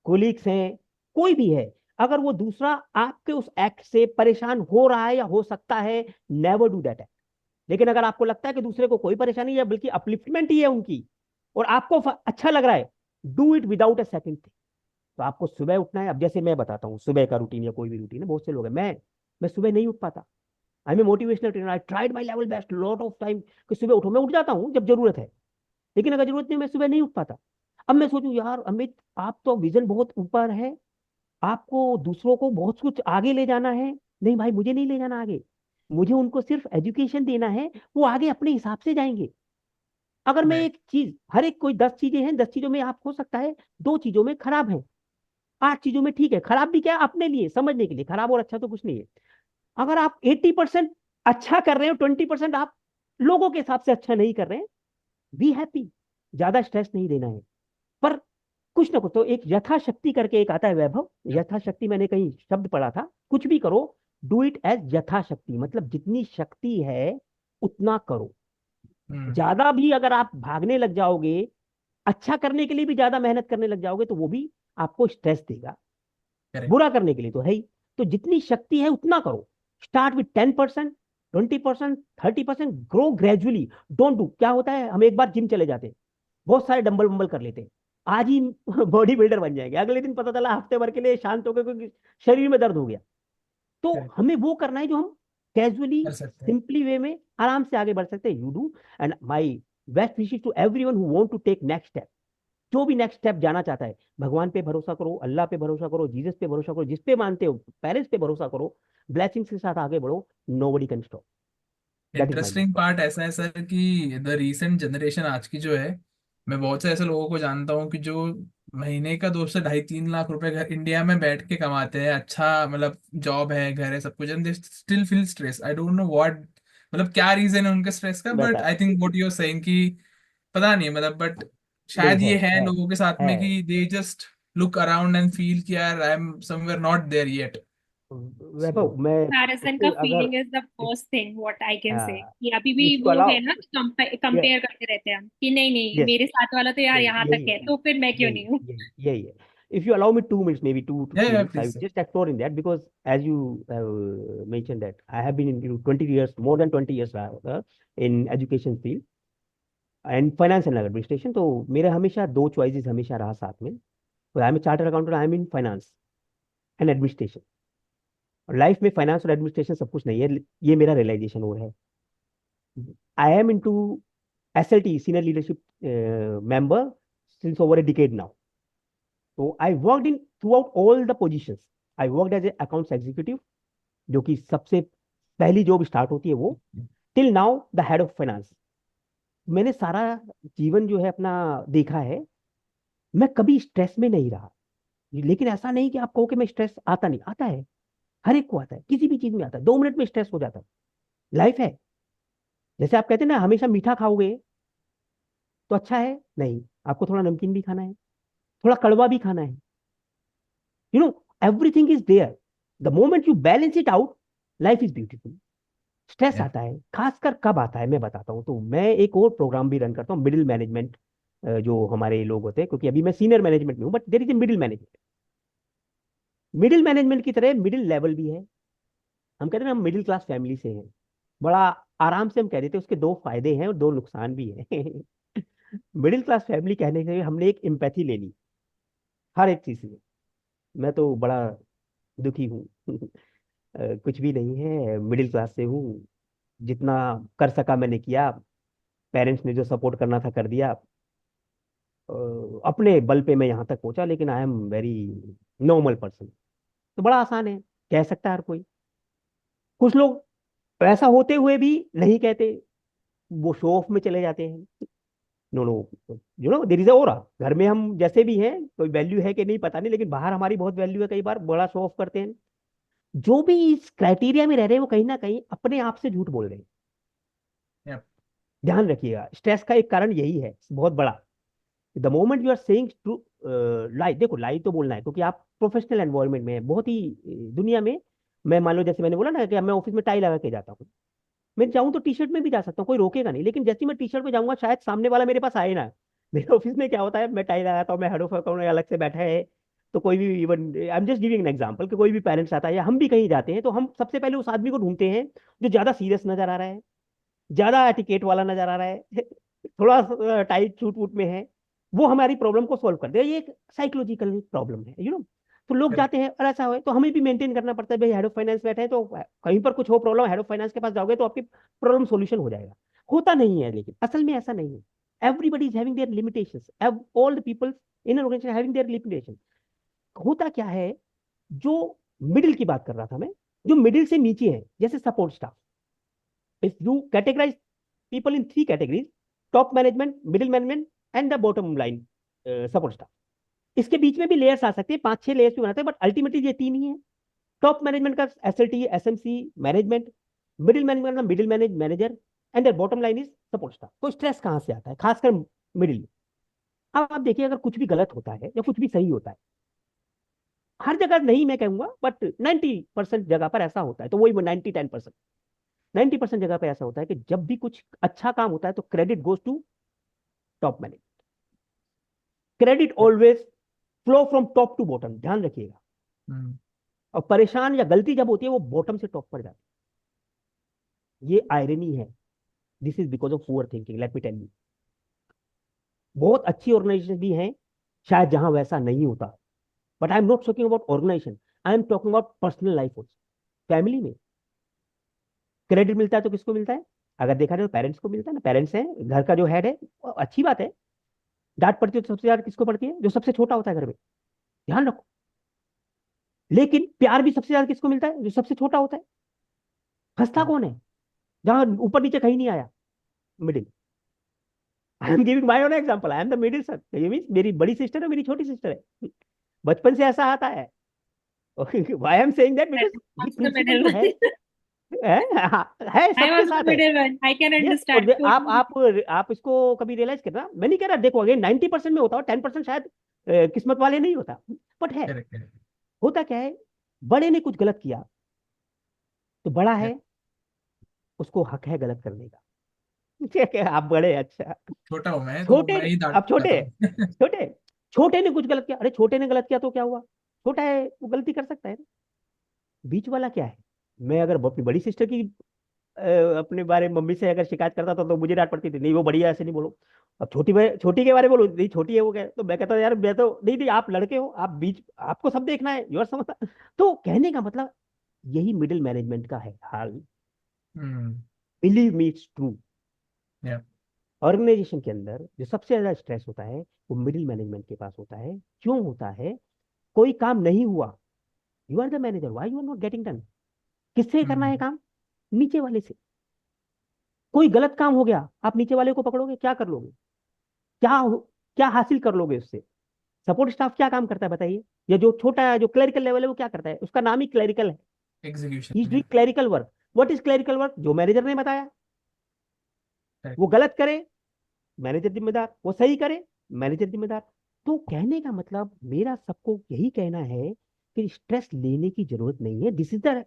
कोलीग्स हैं, कोई भी है। अगर वो दूसरा आपके उस एक्ट से परेशान हो रहा है या हो सकता है, नेवर डू दैट एक्ट। लेकिन अगर आपको लगता है कि दूसरे को कोई परेशानी है, बल्कि अपलिफ्टमेंट ही है उनकी, और आपको अच्छा लग रहा है, do it without a second thing. तो आपको सुबह उठना है। अब जैसे मैं बताता हूँ सुबह का रूटीन, या कोई भी रूटीन है, बहुत से लोग हैं, मैं सुबह नहीं उठ पाता। I am a motivational trainer, I tried my level best lot of time कि सुबह उठो। मैं उठ जाता हूँ जब जरूरत है, लेकिन अगर जरूरत नहीं, मैं सुबह नहीं उठ पाता। अब मैं सोचूं, यार अमित, आप तो विजन बहुत ऊपर है, आपको दूसरों को बहुत कुछ आगे ले जाना है। नहीं भाई, मुझे नहीं ले जाना आगे, मुझे उनको सिर्फ एजुकेशन देना है, वो आगे अपने हिसाब से जाएंगे। अगर मैं Right. एक चीज, हर एक कोई 10 चीजें हैं, 10 चीजों में आप हो सकता है 2 चीजों में खराब है, 8 चीजों में ठीक है। खराब भी क्या है, अपने लिए समझने के लिए, खराब और अच्छा तो कुछ नहीं है। अगर आप 80% अच्छा कर रहे हो, 20% आप लोगों के हिसाब से अच्छा नहीं कर रहे हैं, बी हैप्पी। ज्यादा स्ट्रेस नहीं देना है। पर कुछ ना कुछ तो, एक यथाशक्ति करके एक आता है वैभव, यथाशक्ति मैंने कहीं शब्द पढ़ा था। कुछ भी करो, डू इट एज यथाशक्ति, मतलब जितनी शक्ति है उतना करो। Hmm. ज्यादा भी अगर आप भागने लग जाओगे, अच्छा करने के लिए भी ज्यादा मेहनत करने लग जाओगे, तो वो भी आपको स्ट्रेस देगा। Correct. बुरा करने के लिए तो है ही। तो जितनी शक्ति है उतना करो। Start with 10%, 20%, 30% grow gradually, don't do. क्या होता है, हम एक बार जिम चले जाते हैं, बहुत सारे डंबल वंबल कर लेते हैं, आज ही बॉडी बिल्डर बन जाएंगे, अगले दिन पता चला हफ्ते भर के लिए शांत हो गए क्योंकि शरीर में दर्द हो गया। तो Correct. हमें वो करना है जो हम कैजुअली कर सकते हैं। सिंपली वे में आराम से आगे बढ़ सकते हैं। You do, and my best wishes to everyone who want to take next step. जो भी नेक्स्ट स्टेप जाना चाहता है, भगवान पे भरोसा करो, अल्लाह पे भरोसा करो, जीसस पे भरोसा करो, जिस पे मानते हो, पेरेंट्स पे भरोसा करो, ब्लेसिंग्स के साथ आगे बढ़ो, nobody can stop. That is my interesting part ऐसा है सर कि द रीसेंट जनरेशन आज की जो है, मैं बहुत से ऐसे लोगों को जानता हूँ कि जो महीने का 2 से 2.5-3 लाख रुपए घर इंडिया में बैठ के कमाते हैं, अच्छा मतलब जॉब है, घर है, सब कुछ, and they still feel stress. I don't know what, मतलब क्या रीजन है उनके स्ट्रेस का, बट वैसा I think what you are saying कि पता नहीं मतलब, बट नहीं शायद ये है लोगों के साथ में है। कि they just look around and feel कि यार I am somewhere not there yet. So Vaibhav, मैं कंपैरिजन का इसको अगर, feeling is the first thing what I can say, कि अभी भी इसको वो अलाउ, है ना कि ये कंपेयर करते रहते हैं हम कि नहीं नहीं यस, मेरे साथ वाला तो यार यहाँ यही तक है है, तो फिर मैं क्यों यही नहीं हूँ। यही है। If you allow me 2 minutes, maybe 2 to 3 minutes, I please will sir. just explore in that, because as you mentioned that I have been in 20 years, more than 20 years in education field and finance and administration. तो मेरे हमेशा दो चॉइसेस हमेशा रहा साथ में। तो I am a chartered accountant, I am in finance and administration. और लाइफ में फाइनेंस और एडमिनिस्ट्रेशन सब कुछ नहीं है, ये मेरा रियलाइजेशन और है। I am into SLT, senior leadership member, since over a decade now. So I worked in throughout all the positions. I worked as a accounts executive, जो कि सबसे पहली जॉब स्टार्ट होती है वो, till now the head of finance. मैंने सारा जीवन जो है अपना देखा है, मैं कभी स्ट्रेस में नहीं रहा। लेकिन ऐसा नहीं कि आप कहो कि मैं स्ट्रेस आता नहीं, आता है, हर एक को आता है, किसी भी चीज में आता है, 2 मिनट में स्ट्रेस हो जाता है। लाइफ है, जैसे आप कहते हैं ना हमेशा मीठा खाओगे तो अच्छा है, नहीं, आपको थोड़ा नमकीन भी खाना है, थोड़ा कड़वा भी खाना है। You know, everything is there, the moment you balance it out, life is beautiful. Stress आता है, खासकर कब आता है मैं बताता हूँ। तो मैं एक और प्रोग्राम भी रन करता हूँ, मिडिल मैनेजमेंट, जो हमारे लोग होते हैं, क्योंकि अभी मैं सीनियर मैनेजमेंट में हूँ, but there is a middle management. Middle management की तरह मिडिल लेवल भी है। हम कहते हैं हम मिडिल क्लास फैमिली से हैं, बड़ा आराम से हम कह देते हैं। उसके दो फायदे हैं और दो नुकसान भी हैं। मिडिल क्लास फैमिली कहने से हमने एक एम्पैथी ले ली हर एक चीज में। मैं तो बड़ा दुखी हूँ। कुछ भी नहीं है, मिडिल क्लास से हूँ, जितना कर सका मैंने किया, पेरेंट्स ने जो सपोर्ट करना था कर दिया। अपने बल पे मैं यहाँ तक पहुंचा, लेकिन I am very normal person. तो बड़ा आसान है, कह सकता है हर कोई। कुछ लोग ऐसा होते हुए भी नहीं कहते, वो शो ऑफ में चले जाते हैं। No no, you know there is aura. घर में हम जैसे भी हैं, कोई वैल्यू है कि नहीं पता नहीं, लेकिन बाहर हमारी बहुत वैल्यू है, कई बार बड़ा शो ऑफ करते हैं। जो भी इस क्राइटेरिया में रह रहे हैं वो कहीं ना कहीं अपने आप से झूठ बोल रहे हैं। ध्यान रखिएगा, स्ट्रेस का एक कारण यही है बहुत बड़ा। The moment you are saying true lie, देखो लाई तो बोलना है क्योंकि आप प्रोफेशनल एनवायरनमेंट में हैं, बहुत ही दुनिया में। मैं मान लो जैसे मैंने बोला ना कि मैं ऑफिस में टाई लगा के जाता हूँ, मैं चाहूँ तो टी शर्ट में भी जा सकता हूँ, कोई रोकेगा नहीं। लेकिन जैसे ही मैं टी शर्ट में जाऊंगा, शायद सामने वाला मेरे पास आए ना। मेरे ऑफिस में क्या होता है, मैं टाई लगाता हूँ, मैं हेड ऑफ अकाउंट अलग से बैठा है, तो कोई भी, even I am just giving an example, कि कोई भी पेरेंट्स आता है या हम भी कहीं जाते हैं, तो हम सबसे पहले उस आदमी को ढूंढते हैं जो ज्यादा सीरियस नजर आ रहा है, ज्यादा एटिकेट वाला नजर आ रहा है, थोड़ा टाइट छूट वूट में है, वो हमारी प्रॉब्लम को सॉल्व कर दे। ये एक साइकोलॉजिकल प्रॉब्लम है, यू नो। तो लोग जाते हैं और ऐसा हो तो हमें भी मेंटेन करना पड़ता है। भाई हेड ऑफ फाइनेंस बैठे हैं, तो कहीं पर कुछ हो प्रॉब्लम, हेड ऑफ फाइनेंस के पास जाओगे तो आपकी प्रॉब्लम सॉल्यूशन हो जाएगा। होता नहीं है, लेकिन असल में ऐसा नहीं है। Everybody is having their limitations, all the people in an organisation having their limitation. होता क्या है, जो मिडिल की बात कर रहा था मैं, जो मिडिल से नीचे है, जैसे support staff, if you categorize people in 3 categories: top management, middle management and the bottom line support staff। इसके बीच में भी लेयर्स आ सकते हैं, 5-6 लेयर्स भी बनाते हैं, बट अल्टीमेटली ये तीन ही है। टॉप मैनेजमेंट का SLT, SMC management, middle management का middle manager, and bottom line is support staff. तो स्ट्रेस कहाँ से आता है, खासकर मिडिल में। अब आप देखिए, अगर कुछ भी गलत होता है या कुछ भी सही होता है, हर जगह नहीं मैं कहूंगा, बट 90% जगह पर ऐसा होता है। तो वही 90-10%, 90% जगह पे ऐसा होता है कि जब भी कुछ अच्छा काम होता है तो credit goes to top management. Credit always flow from top to bottom, ध्यान रखिएगा। और परेशान या गलती जब होती है वो बॉटम से टॉप पर जाती ये आयरनी है, this is because of poor thinking, let me tell you. बहुत अच्छी ऑर्गेनाइजेशन भी हैं शायद जहां वैसा नहीं होता, but I am not talking about organisation, I am talking about personal life also. Family में क्रेडिट मिलता है तो किसको मिलता है? अगर देखा जाए तो पेरेंट्स को मिलता है ना, पेरेंट्स हैं घर का जो हेड है, वो अच्छी बात है। डांट पड़ती है तो सबसे ज्यादा किसको पड़ती है? जो सबसे छोटा होता है घर में, ध्यान रखो। लेकिन प्यार भी सबसे ज्यादा किसको मिलता है? जो सबसे छोटा होता है। फंसता कौन है जहां ऊपर नीचे कहीं नहीं आया? Middle. I am giving my own example, I am the middle son, ये मींस मेरी बड़ी सिस्टर है, मेरी छोटी सिस्टर है, बचपन से ऐसा आता है। Why I am saying that? I because ये was the प्रिंसिपल middle जो one. है I सबके was the साथ है। middle one. I can yes, और understand totally. आप इसको कभी रियलाइज करना, मैं नहीं कह रहा, देखो अगेन 90% में होता है, 10% शायद किस्मत वाले नहीं होता, बट है। Correct correct. होता क्या है, बड़े ने कुछ गलत किया तो बड़ा है, उसको हक है गलत करने का। ठीक है, आप बड़े, अच्छा। छोटा हूँ मैं तो छोटे मैं ही डांट आप छोटे खाता हैं, हूँ। छोटे छोटे ने कुछ गलत किया, अरे छोटे ने गलत किया तो क्या हुआ? छोटा है, वो गलती कर सकता है ना। बीच वाला क्या है? मैं अगर अपनी बड़ी सिस्टर की अ, अपने बारे में मम्मी से अगर शिकायत करता था तो मुझे डांट पड़ती थी, नहीं वो बढ़िया, ऐसे नहीं बोलो। अब छोटी के बारे में बोलो, नहीं छोटी है वो, क्या तो मैं कहता यार, मैं तो नहीं नहीं, आप लड़के हो, आप बीच, आपको सब देखना है, योर समझ। तो कहने का मतलब यही मिडिल मैनेजमेंट का है हाल। Hmm. Believe me, it's true. या ऑर्गेनाइजेशन के अंदर जो सबसे ज्यादा स्ट्रेस होता है वो मिडिल मैनेजमेंट के पास होता है। क्यों होता है? कोई काम नहीं हुआ, you are the manager, why you are not getting done? किससे करना है हम्म। काम? नीचे वाले से। कोई गलत काम हो गया, आप नीचे वाले को पकड़ोगे, क्या कर लोगे? क्या क्या हासिल कर लोगे उससे? सपोर्ट स्टाफ क्या काम करता है बताइए? या जो छोटा है, जो क्लरिकल लेवल है, वो क्या करता है? उसका नाम ही क्लरिकल है, he is execution. Doing clerical work. What is clerical work? जो मैनेजर ने बताया, वो गलत करे, मैनेजर जिम्मेदार, वो सही करे, मैनेजर जिम्मेदार। तो कहने का मतलब मेरा सबको यही कहना है कि स्ट्रेस लेने की जरूरत नहीं है, this is the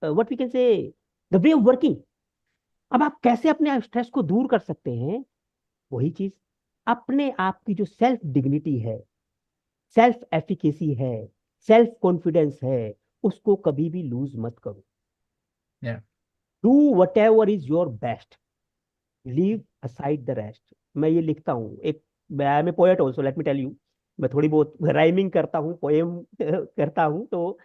what we can say the way of working. अब आप कैसे अपने स्ट्रेस को दूर कर सकते हैं? वही चीज, अपने आप की जो सेल्फ डिग्निटी है, सेल्फ एफिकेसी है, सेल्फ कॉन्फिडेंस है, उसको कभी भी लूज मत करो। या do whatever is your best, leave aside the rest. मैं ये लिखता हूँ, एक, I am a poet also, let me tell you. मैं थोड़ी बहुत राइमिंग करता हूँ, पोएम करता हूँ, तो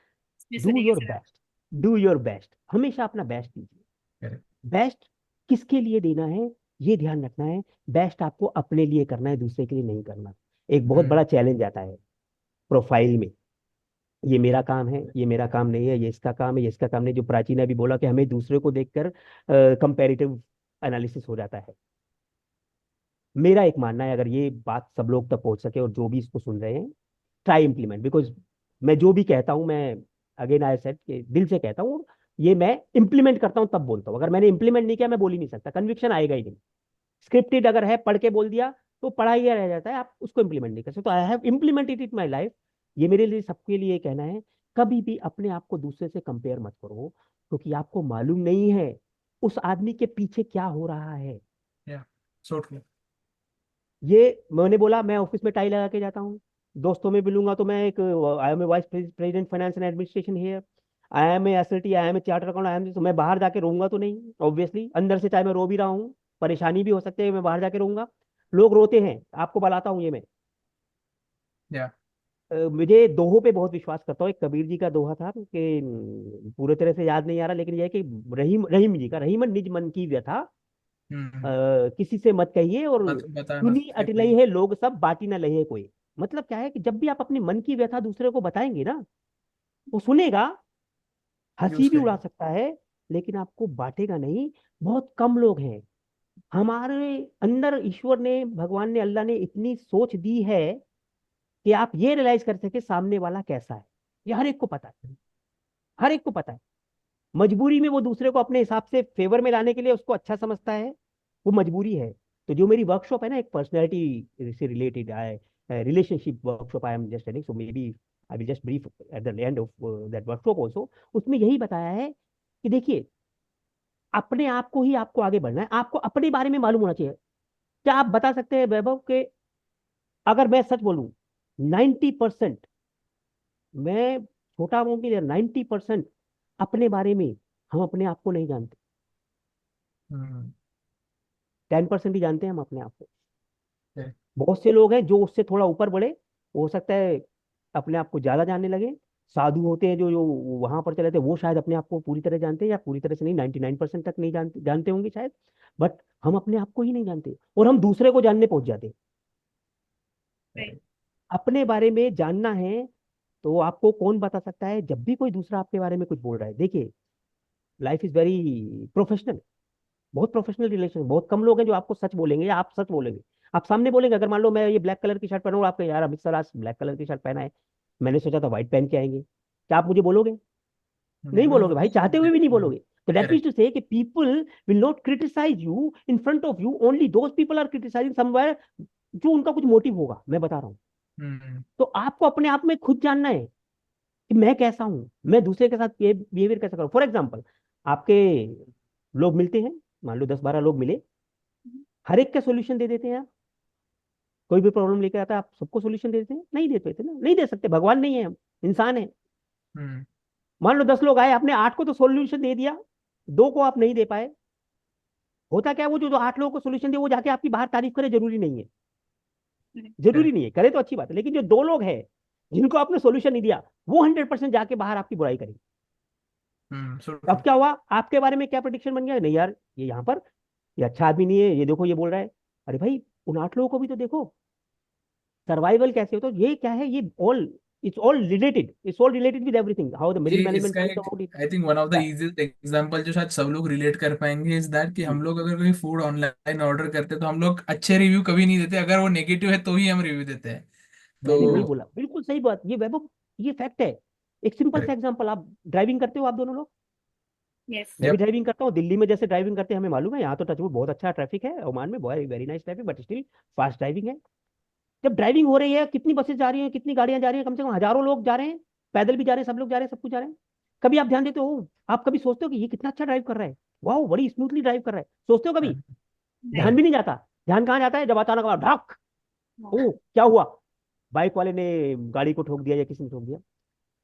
do Listening, your sir. Best, do your best, हमेशा अपना बेस्ट दीजिए। करेक्ट। बेस्ट किसके लिए देना है, ये ध्यान रखना है। बेस्ट आपको अपने लिए करना है, दूसरे के लिए नहीं करना। एक बहुत हम्म। बड़ा चैलेंज आता है प्रोफाइल में, ये मेरा काम है, ये मेरा काम नहीं है, ये इसका काम है, ये इसका काम नहीं। जो प्राची ने अभी बोला कि हमें दूसरे को देखकर कंपैरेटिव एनालिसिस हो जाता है। मेरा एक मानना है, अगर ये बात सब लोग तक पहुंच सके और जो भी इसको सुन रहे हैं, ट्राई इम्प्लीमेंट, बिकॉज मैं जो भी कहता हूँ, मैं अगेन आई सेड कि दिल से कहता हूँ, ये मैं इंप्लीमेंट करता हूँ तब बोलता हूँ। अगर मैंने इंप्लीमेंट नहीं किया, मैं बोल ही नहीं सकता, कन्विक्शन आएगा ही नहीं। स्क्रिप्टेड अगर है, पढ़ के बोल दिया तो पढ़ा ही रह जाता है, आप उसको इंप्लीमेंट नहीं कर सकते। तो I have implemented it my life. ये मेरे लिए, सबके लिए कहना है, कभी भी अपने आप को दूसरे से कंपेयर मत करो, क्योंकि आपको मालूम नहीं है उस आदमी के पीछे क्या हो रहा है। या सो ट्रू। ये मैंने बोला, मैं ऑफिस में टाई लगा के जाता हूँ, दोस्तों में मिलूंगा तो मैं एक, I am a vice president finance and administration here, I am a SLT, I am a charter account, I am, तो मैं बाहर जाके रहूंगा तो नहीं? ऑब्वियसली अंदर से चाहे मैं रो भी रहा हूँ, परेशानी भी हो सकती है, मैं बाहर जाके रहूंगा। लोग रोते हैं, आपको बताता हूँ ये मैं। या मुझे दोहों पे बहुत विश्वास करता हूँ। एक कबीर जी का दोहा था कि पूरे तरह से याद नहीं आ रहा, लेकिन यह है कि रहीम रहीम जी का, रहीमन निज मन की व्यथा हम्म। किसी से मत कहिए, और बता ना सुनी सके अटलई कोई। है लोग सब, बाटी ना लहे कोई। मतलब क्या है कि जब भी आप अपनी मन की व्यथा दूसरे को बताएंगे ना, वो सुनेगा, हंसी यूज भी उड़ा करेगा। सकता है, लेकिन आपको बांटेगा नहीं। बहुत कम लोग हैं। हमारे अंदर ईश्वर ने, भगवान ने, अल्लाह ने इतनी सोच दी है कि आप ये रियलाइज कर सके सामने वाला कैसा है। ये हर एक को पता है, हर एक को पता है। मजबूरी में वो दूसरे को अपने हिसाब से फेवर में लाने के लिए उसको अच्छा समझता है, वो मजबूरी है। तो जो मेरी वर्कशॉप है ना, एक पर्सनैलिटी से रिलेटेड है, relationship workshop I am just telling, so maybe I will just brief at the end of that workshop also. उसमें यही बताया है कि देखिए, अपने आप को ही आपको आगे बढ़ना है, आपको अपने बारे में मालूम होना चाहिए। क्या आप बता सकते हैं वैभव के, अगर मैं सच बोलूं, 90%, मैं छोटा हूं कि 90% अपने बारे में हम अपने आप को नहीं जानते। हम्म 10% ही जानते हैं हम अपने आप को। okay, बहुत से लोग हैं जो उससे थोड़ा ऊपर बढ़े, हो सकता है अपने आप को ज्यादा जानने लगे। साधु होते हैं जो जो वहां पर चले थे, वो शायद अपने आप को पूरी तरह जानते हैं, या पूरी तरह से नहीं, 99% तक नहीं जानते होंगे शायद। बट हम अपने आप को ही नहीं जानते, और हम दूसरे को जानने पहुंच जाते हैं। राइट। अपने बारे में जानना है तो आपको कौन बता सकता है? जब भी कोई दूसरा आपके बारे में कुछ बोल रहा है, देखिए, लाइफ इज वेरी प्रोफेशनल, बहुत प्रोफेशनल रिलेशन। बहुत कम लोग हैं जो आपको सच बोलेंगे, या आप सच बोलेंगे। आप सामने बोलेंगे, अगर मान लो मैं ये ब्लैक कलर की शर्ट पहना हूँ, आपको यार अमित सर आज ब्लैक कलर की शर्ट पहना है, मैंने सोचा था व्हाइट पहन के आएंगे, क्या आप मुझे बोलोगे? नहीं नो बोलोगे भाई, चाहते हुए भी नहीं बोलोगे। तो that means correct to say कि people will not criticise you in front of you, only those people are criticising somewhere, जो उनका कुछ मोटिव होगा, मैं बता रहा हूँ। हम्म तो आपको अपने आप में खुद जानना है कि मैं कैसा हूं, मैं दूसरे के साथ बिहेवियर कैसा करूं। फॉर एग्जाम्पल, आपके लोग मिलते हैं, मान लो 10-12 लोग मिले, हर एक का सोल्यूशन दे देते हैं आप? कोई भी प्रॉब्लम लेकर आता है, आप सबको सोल्यूशन दे देते हैं? नहीं दे पाते ना, नहीं दे सकते, भगवान नहीं है हम, इंसान है। हम्म मान लो 10 लोग आए, आपने 8 को तो सोल्यूशन दे दिया, 2 को आप नहीं दे पाए। होता क्या है, वो जो 8 लोगों को सोल्यूशन दिया, वो जाके आपकी बाहर तारीफ करे, जरूरी नहीं है, जरूरी करेक्ट नहीं है, करे तो अच्छी बात है, लेकिन जो 2 लोग हैं जिनको आपने सोल्यूशन नहीं दिया, वो 100% जाके बाहर आपकी बुराई करेंगे। सो तो अब क्या हुआ, आपके बारे में क्या प्रोडिक्शन बन गया? नहीं यार, ये यहाँ पर, ये अच्छा आदमी नहीं है, ये देखो ये बोल रहा है। अरे भाई, उन 8 लोगों को भी तो देखो, सर्वाइवल कैसे हो। तो ये क्या है, ये all, it's all related with everything, how the जी मिडिल मैनेजमेंट इसका थिंक्स एक about it. I think one of the easiest example जो शायद सब लोग रिलेट कर पाएंगे इज दैट कि हम लोग अगर कोई फूड ऑनलाइन ऑर्डर करते हैं तो हम लोग अच्छे रिव्यू कभी नहीं देते, अगर वो नेगेटिव है तो ही हम रिव्यू देते हैं। मैंने वही तो बोला, बिल्कुल सही बात, ये वैभव, ये फैक्ट है। एक सिंपल सा करेक्ट एग्जांपल, आप ड्राइविंग करते हो, आप दोनों लोग? यस। मैं भी यप ड्राइविंग करता हूँ, दिल्ली में जैसे ड्राइविंग करते हैं हमें मालूम है, यहाँ तो टचवुड बहुत अच्छा ट्रैफिक है, ओमान में बहुत very nice traffic, but still fast driving है। जब ड्राइविंग हो रही है, कितनी बसेस जा रही हैं, कितनी गाड़ियां जा रही हैं, कम से कम हजारों लोग जा रहे हैं, पैदल भी जा रहे हैं, सब लोग जा रहे हैं, सब कुछ जा रहे हैं। कभी आप ध्यान देते हो, आप कभी सोचते हो कि ये कितना अच्छा ड्राइव कर रहा है, वाह बड़ी स्मूथली ड्राइव कर रहा है, सोचते हो कभी? ध्यान नहीं। भी करेक्ट नहीं जाता। ध्यान कहाँ जाता है, जब अचानक आवाज ढक, ओ क्या हुआ, बाइक वाले ने गाड़ी को ठोक दिया या किसी ने ठोक दिया।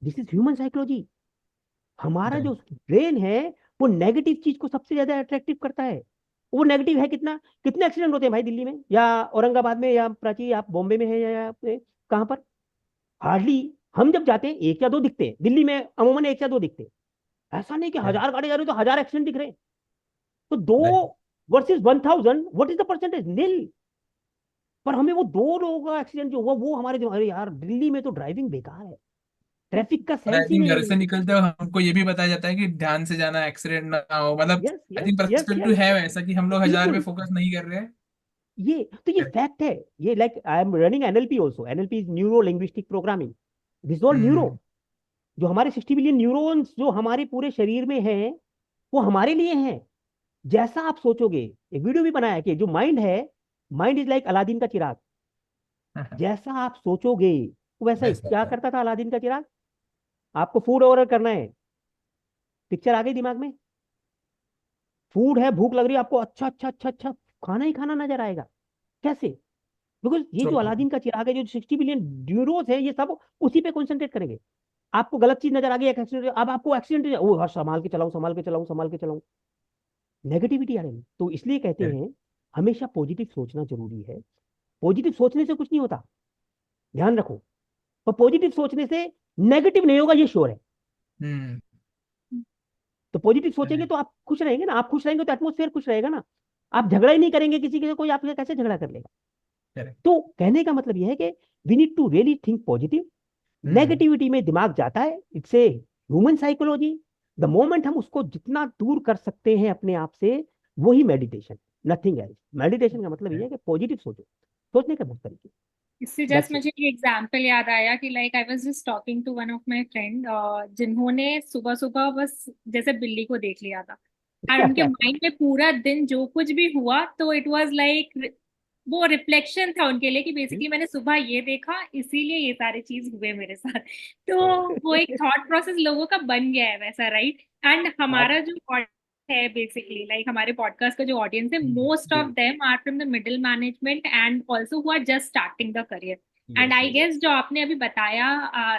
This is human psychology. हमारा जो ब्रेन है, वो नेगेटिव चीज को सबसे ज्यादा अट्रैक्टिव करता है। वो नेगेटिव है कितना, कितने एक्सीडेंट होते हैं भाई दिल्ली में, या औरंगाबाद में, या प्राची आप बॉम्बे में है, या आपने कहाँ पर? हार्डली। हम जब जाते हैं 1 या 2 दिखते हैं, दिल्ली में अमूमन 1 या 2 दिखते हैं। ऐसा नहीं कि हजार गाड़ी जा रही तो हजार एक्सीडेंट दिख रहे हैं। तो 2 versus 1000, what is the percentage? Nil. पर हमें वो 2 लोगों का एक्सीडेंट जो हुआ, वो हमारे जो, अरे यार दिल्ली में तो ड्राइविंग बेकार है, ट्रैफिक का और आई सेंस ही थिंक नहीं घर से है। निकलते हो हमको ये भी बताया जाता है कि ध्यान से जाना, एक्सीडेंट ना हो, मतलब yes I yes think yes perspective yes, है ऐसा कि हम लोग हजार पे बिल्कुल। फोकस नहीं कर रहे हैं। ये तो ये फैक्ट है। ये like I am running NLP also, NLP is neuro linguistic programming, this all neuro. Hmm जो हमारे 60 बिलियन न्यूरॉन्स जो हमारे पूरे शरीर में हैं, वो हमारे लिए हैं। जैसा आप सोचोगे, एक वीडियो भी बनाया कि जो माइंड है, माइंड इज लाइक अलादीन का चिराग। जैसा आप सोचोगे वैसा ही। वैसा क्या है करता था अलादीन का चिराग? आपको फूड ऑर्डर करना है, पिक्चर आ गई दिमाग में, फूड है, भूख लग रही है आपको, अच्छा अच्छा अच्छा अच्छा, खाना ही खाना नजर आएगा। कैसे? बिकॉज ये जो तो अलादीन का चिराग है, जो 60 बिलियन न्यूरोस है, ये सब उसी पे कॉन्सेंट्रेट करेंगे। आपको गलत चीज नजर आ गई, एक एक्सीडेंट, अब आपको एक्सीडेंट, ओ हाँ, संभाल के चलाऊं, संभाल के चलाऊं, संभाल के चलाऊं, नेगेटिविटी आ रही है। तो इसलिए कहते हैं हमेशा पॉजिटिव सोचना जरूरी है। पॉजिटिव सोचने से कुछ नहीं होता, ध्यान रखो। पर पॉजिटिव सोचने से नेगेटिव नहीं होगा, ये श्योर है। हम्म तो पॉजिटिव सोचेंगे तो आप खुश रहेंगे ना, आप खुश रहेंगे तो एटमोस्फेयर खुश रहेगा ना। आप झगड़ा ही नहीं करेंगे किसी के, कोई आपसे कैसे झगड़ा कर लेगा? करेक्ट तो कहने का मतलब यह है कि we need to really think positive. Hmm negativity में दिमाग जाता है, it's a human psychology. The moment हम उसको जितना दूर कर सकते हैं अपने आप से, वही मेडिटेशन, नथिंग एल्स। मेडिटेशन का मतलब ये है कि पॉजिटिव सोचो, सोचने का बहुत तरीके। इससे जस्ट दैट्स इट। मुझे एक एग्जांपल याद आया कि like I was just talking to one of my friend, जिन्होंने सुबह सुबह बस जैसे बिल्ली को देख लिया था, और उनके माइंड में पूरा दिन जो कुछ भी हुआ तो इट वाज लाइक वो रिफ्लेक्शन था उनके लिए कि बेसिकली मैंने सुबह ये देखा इसीलिए ये सारी चीज हुए मेरे साथ। तो वो एक थॉट प्रोसेस लोगों का बन गया है वैसा, राइट? एंड आज हमारा जो है बेसिकली लाइक हमारे पॉडकास्ट का जो ऑडियंस है, मोस्ट ऑफ जी, them are from the middle management and also who are just starting the career. And Yes, I yes. Guess जो आपने अभी बताया,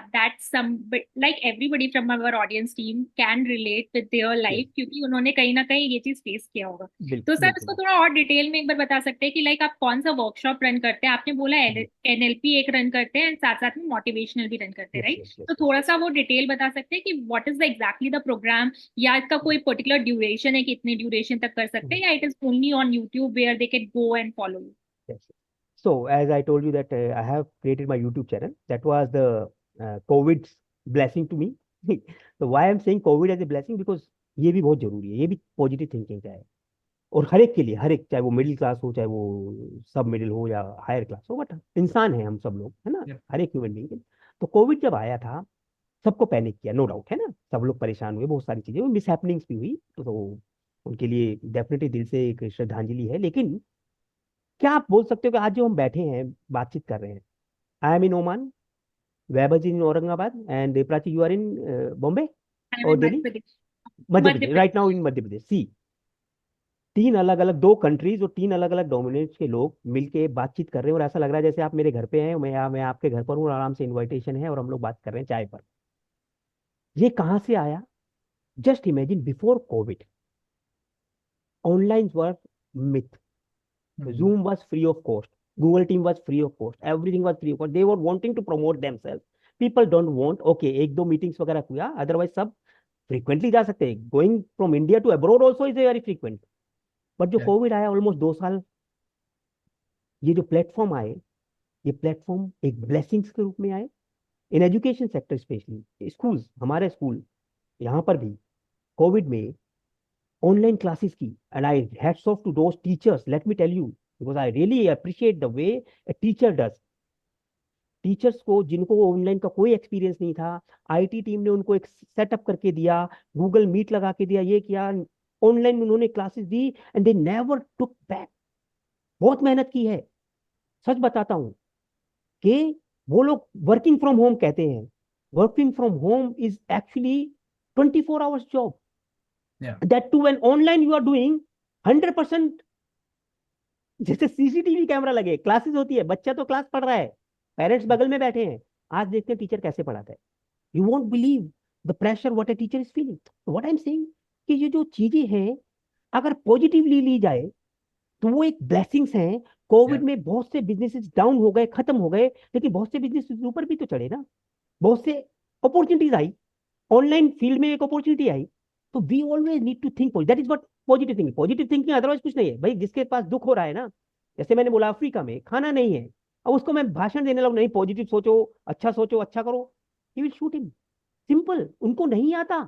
that some like everybody from our audience team can relate with their Yes. Life, क्योंकि उन्होंने कहीं ना कहीं ये चीज फेस किया होगा। तो सर इसको बिल्कुल। थोड़ा और डिटेल में एक बार बता सकते हैं कि लाइक आप कौन सा वर्कशॉप रन करते हैं? आपने बोला एनएलपी एक रन करते हैं एंड साथ साथ में मोटिवेशनल भी रन करते हैं, यस, राइट? यस, तो यस, थोड़ा यस। सा वो डिटेल बता सकते हैं कि what is the exactly the programme, या इसका कोई पर्टिकुलर ड्यूरेशन है कि इतने ड्यूरेशन तक कर सकते हैं, या it is only on YouTube where they can go and follow you? Yes. So as I told you that I have created my YouTube channel. That was the COVID's blessing to me. So why I'm saying COVID as a blessing, because ये भी बहुत जरूरी है, ये भी पॉजिटिव थिंकिंग का है। और हर एक के लिए, हर एक, चाहे वो मिडिल क्लास हो, चाहे वो सब मिडिल हो या हायर क्लास हो, बट इंसान है हम सब लोग, है ना, Yep. हर एक ह्यूमन बीइंग। तो कोविड जब आया था, सबको पैनिक किया, नो डाउट, है ना, सब लोग परेशान हुए, बहुत सारी चीजें, मिस हैपनिंग्स भी हुई, तो उनके लिए डेफिनेटली दिल से एक श्रद्धांजलि है। लेकिन क्या आप बोल सकते हो कि आज जो हम बैठे हैं, बातचीत कर रहे हैं, I am in Oman, Vaibhav ji in Aurangabad, and Prachi you are in Bombay I am और in Delhi, Madhya Pradesh. Madhya Madhya Pradesh, Pradesh. Right now in Madhya Pradesh. See, तीन अलग अलग, दो कंट्रीज और तीन अलग अलग डोमिनेंट्स के लोग मिलके बातचीत कर रहे हैं, और ऐसा लग रहा है जैसे आप मेरे घर पे हैं, मैं आपके घर पर हूँ, और आराम से इनविटेशन है और हम लोग बात कर रहे हैं चाय पर। ये कहाँ से आया? Just imagine, before Covid online work myth, Zoom was free of cost. Google Team was free of cost. Everything was free of cost. They were wanting to promote themselves. People don't want, okay, एक दो मीटिंग्स वगैरह हुआ, अदरवाइज सब फ्रीक्वेंटली जा सकते हैं। Going from India to abroad also is very frequent. But जो Yeah. कोविड आया, ऑलमोस्ट 2 साल, ये जो प्लेटफॉर्म आए, ये प्लेटफॉर्म एक ब्लेसिंग्स के रूप में आए, in education sector specially schools, हमारे स्कूल यहाँ पर भी कोविड में ऑनलाइन क्लासेस की, and I hats off to those teachers, let me tell you, because I really appreciate the way a teacher does. Teachers को, जिनको ऑनलाइन का कोई एक्सपीरियंस नहीं था, आईटी टीम ने उनको एक सेटअप करके दिया, गूगल मीट लगा के दिया, ये किया, ऑनलाइन उन्होंने classes the, and they never took back. बहुत मेहनत की है, सच बताता हूँ कि वो लोग वर्किंग फ्रॉम होम कहते हैं, working from home is actually 24 hours job, Yeah. That too when online you are doing 100%। जैसे सीसीटीवी कैमरा लगे, क्लासेस होती है, बच्चा तो क्लास पढ़ रहा है, पेरेंट्स बगल में बैठे हैं, आज देखते हैं टीचर कैसे पढ़ाता है। You won't believe the pressure what a teacher is feeling. What I am saying कि ये जो चीजें हैं, अगर पॉजिटिवली ली जाए तो वो एक ब्लेसिंग्स हैं। Covid Yeah. में बहुत से बिजनेसेस डाउन हो गए, खत्म हो गए, लेकिन बहुत से बिजनेस ऊपर भी तो चढ़े ना, बहुत से अपॉर्चुनिटीज आई, ऑनलाइन फील्ड में एक अपॉर्चुनिटी आई। तो we always need to think, that is what positive thinking, positive thinking, otherwise कुछ नहीं है भाई। जिसके पास दुख हो रहा है ना, जैसे मैंने बोला अफ्रीका में खाना नहीं है, अब उसको मैं भाषण देने लगूं, नहीं पॉजिटिव सोचो, अच्छा करो, he will shoot him. Simple, उनको नहीं आता।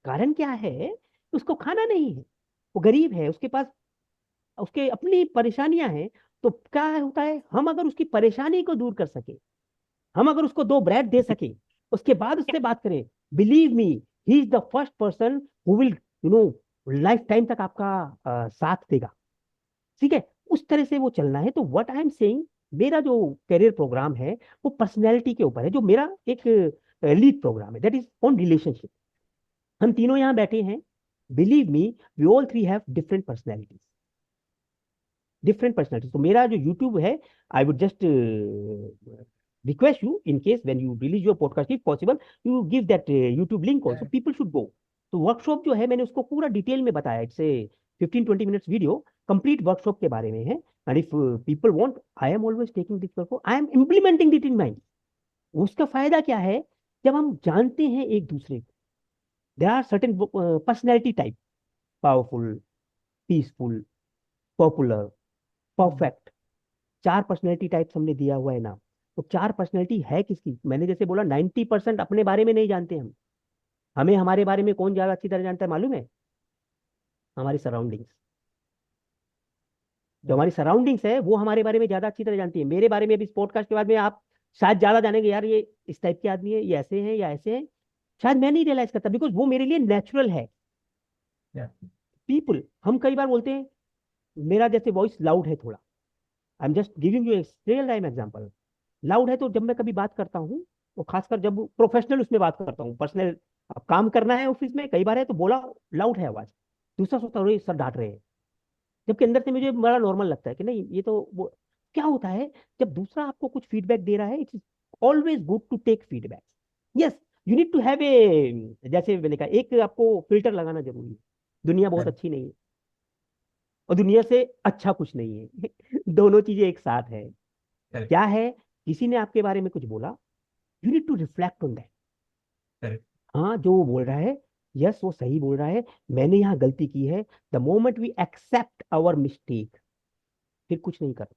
कारण क्या है? उसको खाना नहीं है, वो गरीब है, उसके पास उसके अपनी परेशानियां हैं। तो क्या होता है, हम अगर उसकी परेशानी को दूर कर सके, हम अगर उसको 2 ब्रेड दे सके, उसके बाद उससे बात करें, believe me, he is the first person who will life time तक आपका साथ देगा। ठीक है, उस तरह से वो चलना है। तो व्हाट आई एम सेइंग, मेरा जो करियर प्रोग्राम है वो पर्सनैलिटी के ऊपर है, जो मेरा एक लीड प्रोग्राम है, दैट इज ऑन रिलेशनशिप। हम तीनों यहाँ बैठे हैं, believe me, we all three have different personalities, different personalities. तो मेरा जो यूट्यूब है, I would just request you, in case when you release your podcast, if possible, you give that YouTube link also, Yeah. people should go। तो वर्कशॉप जो है, मैंने उसको पूरा डिटेल में बताया, it's a 15-20 minutes video, complete workshop के बारे में है। And if people want, I am always taking this workshop, I M implementing it in mind. उसका फायदा क्या है? जब हम जानते हैं एक दूसरे को, there are certain personality type, powerful, peaceful, popular, perfect, 4 personality types हमने दिया हुआ है ना। तो 4 पर्सनैलिटी है किसकी? मैंने जैसे बोला, 90% अपने बारे में नहीं जानते हम। हमें हमारे बारे में कौन ज्यादा अच्छी तरह जानता है मालूम है? हमारी सराउंडिंग्स। जो हमारी सराउंडिंग्स है, वो हमारे बारे में ज्यादा अच्छी तरह जानती है। मेरे बारे में अभी इस पॉडकास्ट के बाद में आप शायद ज्यादा जानेंगे, यार ये इस टाइप के आदमी है, ये ऐसे हैं या ऐसे हैं, शायद मैं नहीं रियलाइज करता, बिकॉज वो मेरे लिए नेचुरल है। Yeah. पीपल, हम कई बार बोलते हैं मेरा जैसे वॉइस लाउड है थोड़ा, आई am just giving you real time example. Loud है तो जब मैं कभी बात करता हूँ, वो खासकर जब प्रोफेशनल उसमें बात करता हूँ, पर्सनल अब काम करना है ऑफिस में, कई बार है तो बोला लाउड है आवाज, दूसरा सोचता है, "अरे, सर डांट रहे हैं", जबकि अंदर से मुझे बड़ा नॉर्मल लगता है कि नहीं, ये तो वो क्या होता है जब दूसरा आपको कुछ फीडबैक दे रहा है, it's always good to take feedback. Yes, you need to have a, जैसे मैंने कहा, एक आपको फिल्टर लगाना जरूरी है। दुनिया बहुत Correct. अच्छी नहीं है और दुनिया से अच्छा कुछ नहीं है। दोनों चीजें एक साथ है। Correct. क्या है, किसी ने आपके बारे में कुछ बोला, you need to reflect on that. Correct. हाँ, जो वो बोल रहा है, यस वो सही बोल रहा है, मैंने यहाँ गलती की है। The moment we accept our mistake, फिर कुछ नहीं कर,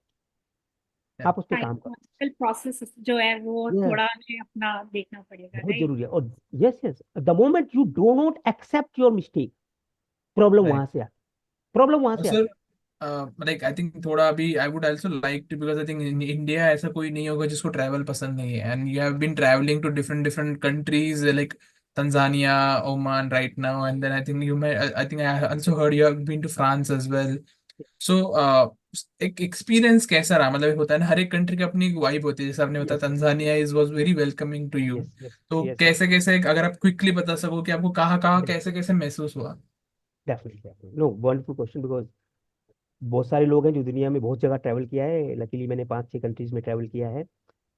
Yeah. आप उस पर काम करो। साइकोलॉजिकल प्रोसेस जो है वो यस, थोड़ा हमें अपना देखना पड़ेगा, बहुत राइट? जरूरी है। और yes yes, the moment you do not accept your mistake, problem Right. वहां से आती, प्रॉब्लम वहां से सर, आती। लाइक आई थिंक थोड़ा अभी I would also like to, because I think in India ऐसा कोई नहीं होगा जिसको ट्रैवल पसंद नहीं है, and you have been travelling to different different countries like Tanzania, Oman right now, and then I think you, I think I also heard you have been to France as well. So एक एक्सपीरियंस कैसा रहा? मतलब होता है ना, हर एक कंट्री की अपनी एक वाइब होती है, जैसे आपने बताया yes Tanzania is was very welcoming to you. Yes yes तो यस यस, कैसे कैसे, अगर आप क्विकली बता सको कि आपको कहाँ कहाँ कैसे कैसे महसूस हुआ? Definitely no, wonderful question. Because बहुत सारे लोग हैं जो दुनिया में बहुत जगह ट्रैवल किया है, लकीली मैंने 5-6 कंट्रीज में ट्रैवल किया है।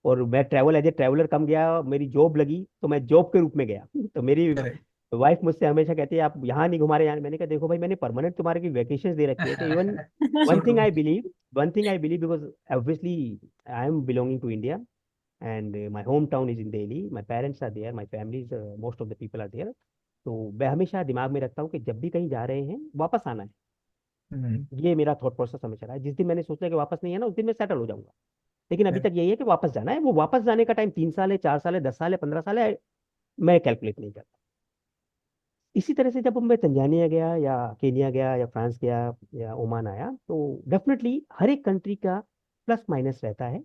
और मैं ट्रैवल एज ए ट्रैवलर कम गया, मेरी जॉब लगी तो मैं जॉब के रूप में गया। तो मेरी करेक्ट। वाइफ मुझसे हमेशा कहती है आप यहाँ नहीं घुमा रहे यहाँ। मैंने कहा देखो भाई, मैंने परमानेंट तुम्हारे की वैकेशन दे रखी है। तो even so one thing true. I believe, one thing I believe, because obviously I am belonging to India and my home town is in Delhi, my parents are there, my family is, most of the people are there. तो मैं हमेशा दिमाग में रखता हूँ कि जब भी कहीं जा रहे हैं वापस आना है। हम्म। ये मेरा थॉट प्रोसेस हमेशा रहा है। जिस दिन मैंने सोचा कि वापस नहीं है ना, उस दिन मैं सेटल हो जाऊंगा। लेकिन अभी तक यही है कि वापस जाना है। वो वापस जाने का टाइम 3 साल है, 4 साल है, 10 साल है, 15 साल है, मैं कैलकुलेट नहीं करता। इसी तरह से जब मैं तंजानिया गया या केनिया गया या फ्रांस गया या ओमान आया, तो डेफिनेटली हर एक कंट्री का प्लस माइनस रहता है।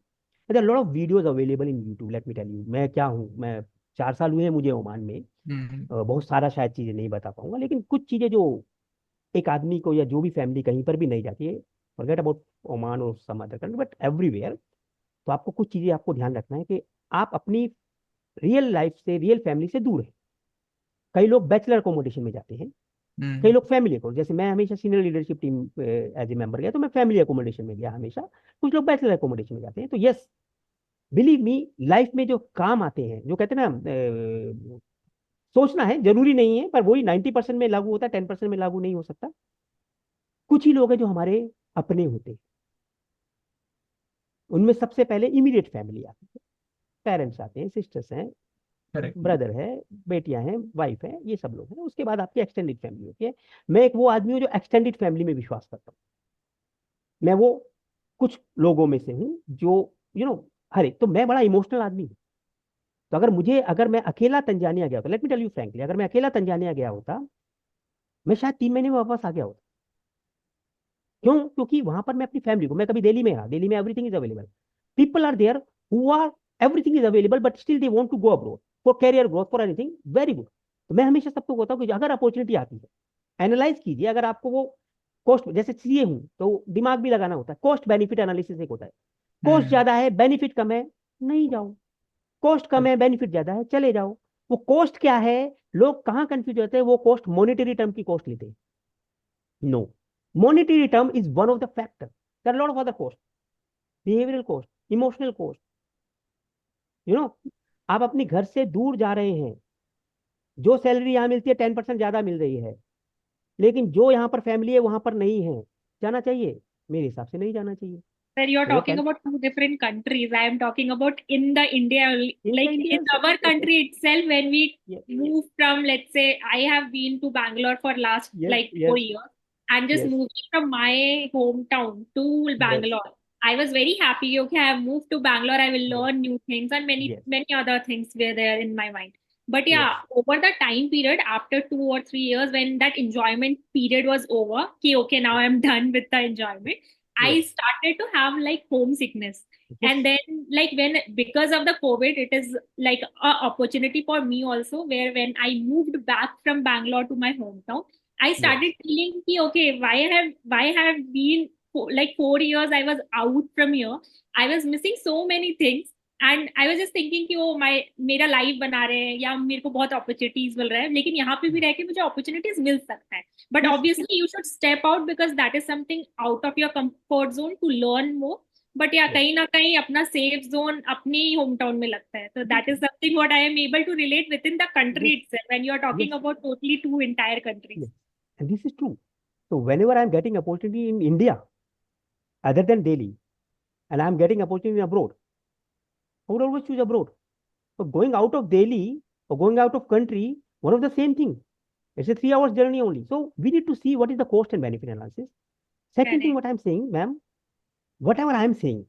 Lot of videos available in YouTube. Let me tell you, मैं क्या हूँ, मैं 4 साल हुए हैं मुझे ओमान में। हम्म। बहुत सारा शायद चीजें नहीं बता पाऊंगा, लेकिन कुछ चीजें जो एक आदमी को या जो भी फैमिली कहीं पर भी नहीं जाती है, फॉरगेट अबाउट ओमान और some other country but everywhere, तो आपको कुछ चीजें आपको ध्यान रखना है कि आप अपनी रियल लाइफ से, रियल फैमिली से दूर है। कई लोग बैचलर अकोमोडेशन में जाते हैं, कई हम्म। लोग फैमिली को, जैसे मैं हमेशा senior leadership team as a member गया, तो मैं फैमिली अकोमोडेशन में गया हमेशा। कुछ लोग बैचलर अकोमोडेशन में जाते हैं। तो यस, बिलीव मी, लाइफ में जो काम आते हैं, जो कहते हैं ना, सोचना है जरूरी नहीं है, पर वही 90% में लागू होता है, 10% में लागू नहीं हो सकता। कुछ ही लोग हैं जो हमारे अपने होते हैं। उनमें सबसे पहले इमीडिएट फैमिली आती है, पेरेंट्स आते हैं, सिस्टर्स हैं, करेक्ट। ब्रदर है, बेटियां हैं, वाइफ है, ये सब लोग हैं। उसके बाद आपकी एक्सटेंडेड फैमिली होती है। मैं एक वो आदमी हूँ जो एक्सटेंडेड फैमिली में विश्वास करता हूँ। मैं वो कुछ लोगों में से हूँ जो हर एक, तो मैं बड़ा इमोशनल आदमी हूँ। तो अगर मैं अकेला तंजानिया गया होता, let me tell you frankly, अगर मैं अकेला तंजानिया गया होता, मैं शायद 3 महीने में वापस आ गया होता। क्यों? क्योंकि वहां पर मैं अपनी फैमिली को, मैं कभी दिल्ली में रहा, दिल्ली में everything is available, people are there who are, everything is available, but still they want to go abroad for career growth, for anything very good. तो मैं हमेशा सबको कहता हूँ कि अगर अपॉर्चुनिटी आती है, एनालाइज कीजिए। अगर आपको वो कॉस्ट, जैसे सीए हूँ तो दिमाग भी लगाना होता है, कॉस्ट बेनिफिट एनालिसिस एक होता है। कॉस्ट हम्म। ज्यादा है, बेनिफिट कम है, नहीं जाओ। कॉस्ट कम है, बेनिफिट ज्यादा है, चले जाओ। वो कॉस्ट क्या है, लोग कहाँ कंफ्यूज होते हैं, वो कॉस्ट मॉनेटरी टर्म की कॉस्ट लेते हैं। No, monetary term is one of the factor, there are lot of other cost, behavioural cost, emotional cost, you know. आप अपने घर से दूर जा रहे हैं, जो सैलरी यहाँ मिलती है 10% ज्यादा मिल रही है, लेकिन जो यहाँ पर फैमिली है वहां पर नहीं है, जाना चाहिए? मेरे हिसाब से नहीं जाना चाहिए। Where you're वो talking about two different countries. I am talking about in the India, in the like in India, our country itself, when we yes move from, let's say, I have been to Bangalore for last yes like yes 4 years, and just yes moving from my hometown to yes Bangalore. I was very happy. Okay, I have moved to Bangalore. I will yes learn new things, and many yes many other things were there in my mind. But yes yeah, over the time period, after 2 or 3 years, when that enjoyment period was over, okay, now I'm done with the enjoyment. I yes started to have like homesickness. Yes And then, like, when because of the COVID, it is like a opportunity for me also, where when I moved back from Bangalore to my hometown, I yes started feeling ki, okay, why have been like 4 years I was out from here. I was missing so many things. And I was just thinking कि वो मेरा लाइफ बना रहे हैं या मेरे को बहुत अपॉर्चुनिटीज मिल रहा है, लेकिन यहाँ पे भी रह के मुझे अपॉर्चुनिटीज मिल सकता है, but yes obviously you should step out because that is something out of your comfort zone to learn more. But या Yes. कहीं ना कहीं अपना सेफ जोन अपने ही होम टाउन में लगता है. तो that is something what I am able to relate with in the country Yes, itself when you are yes, talking about totally to entire countries. yes. And this is true. So whenever I'm getting opportunity in India, other than Delhi, and I'm getting opportunity abroad, I would always choose abroad. So going out of Delhi or going out of country, one of the same thing. It's a 3 hours journey only. So we need to see what is the cost and benefit analysis. Second thing, Correct. what I'm saying, ma'am, whatever I'm saying,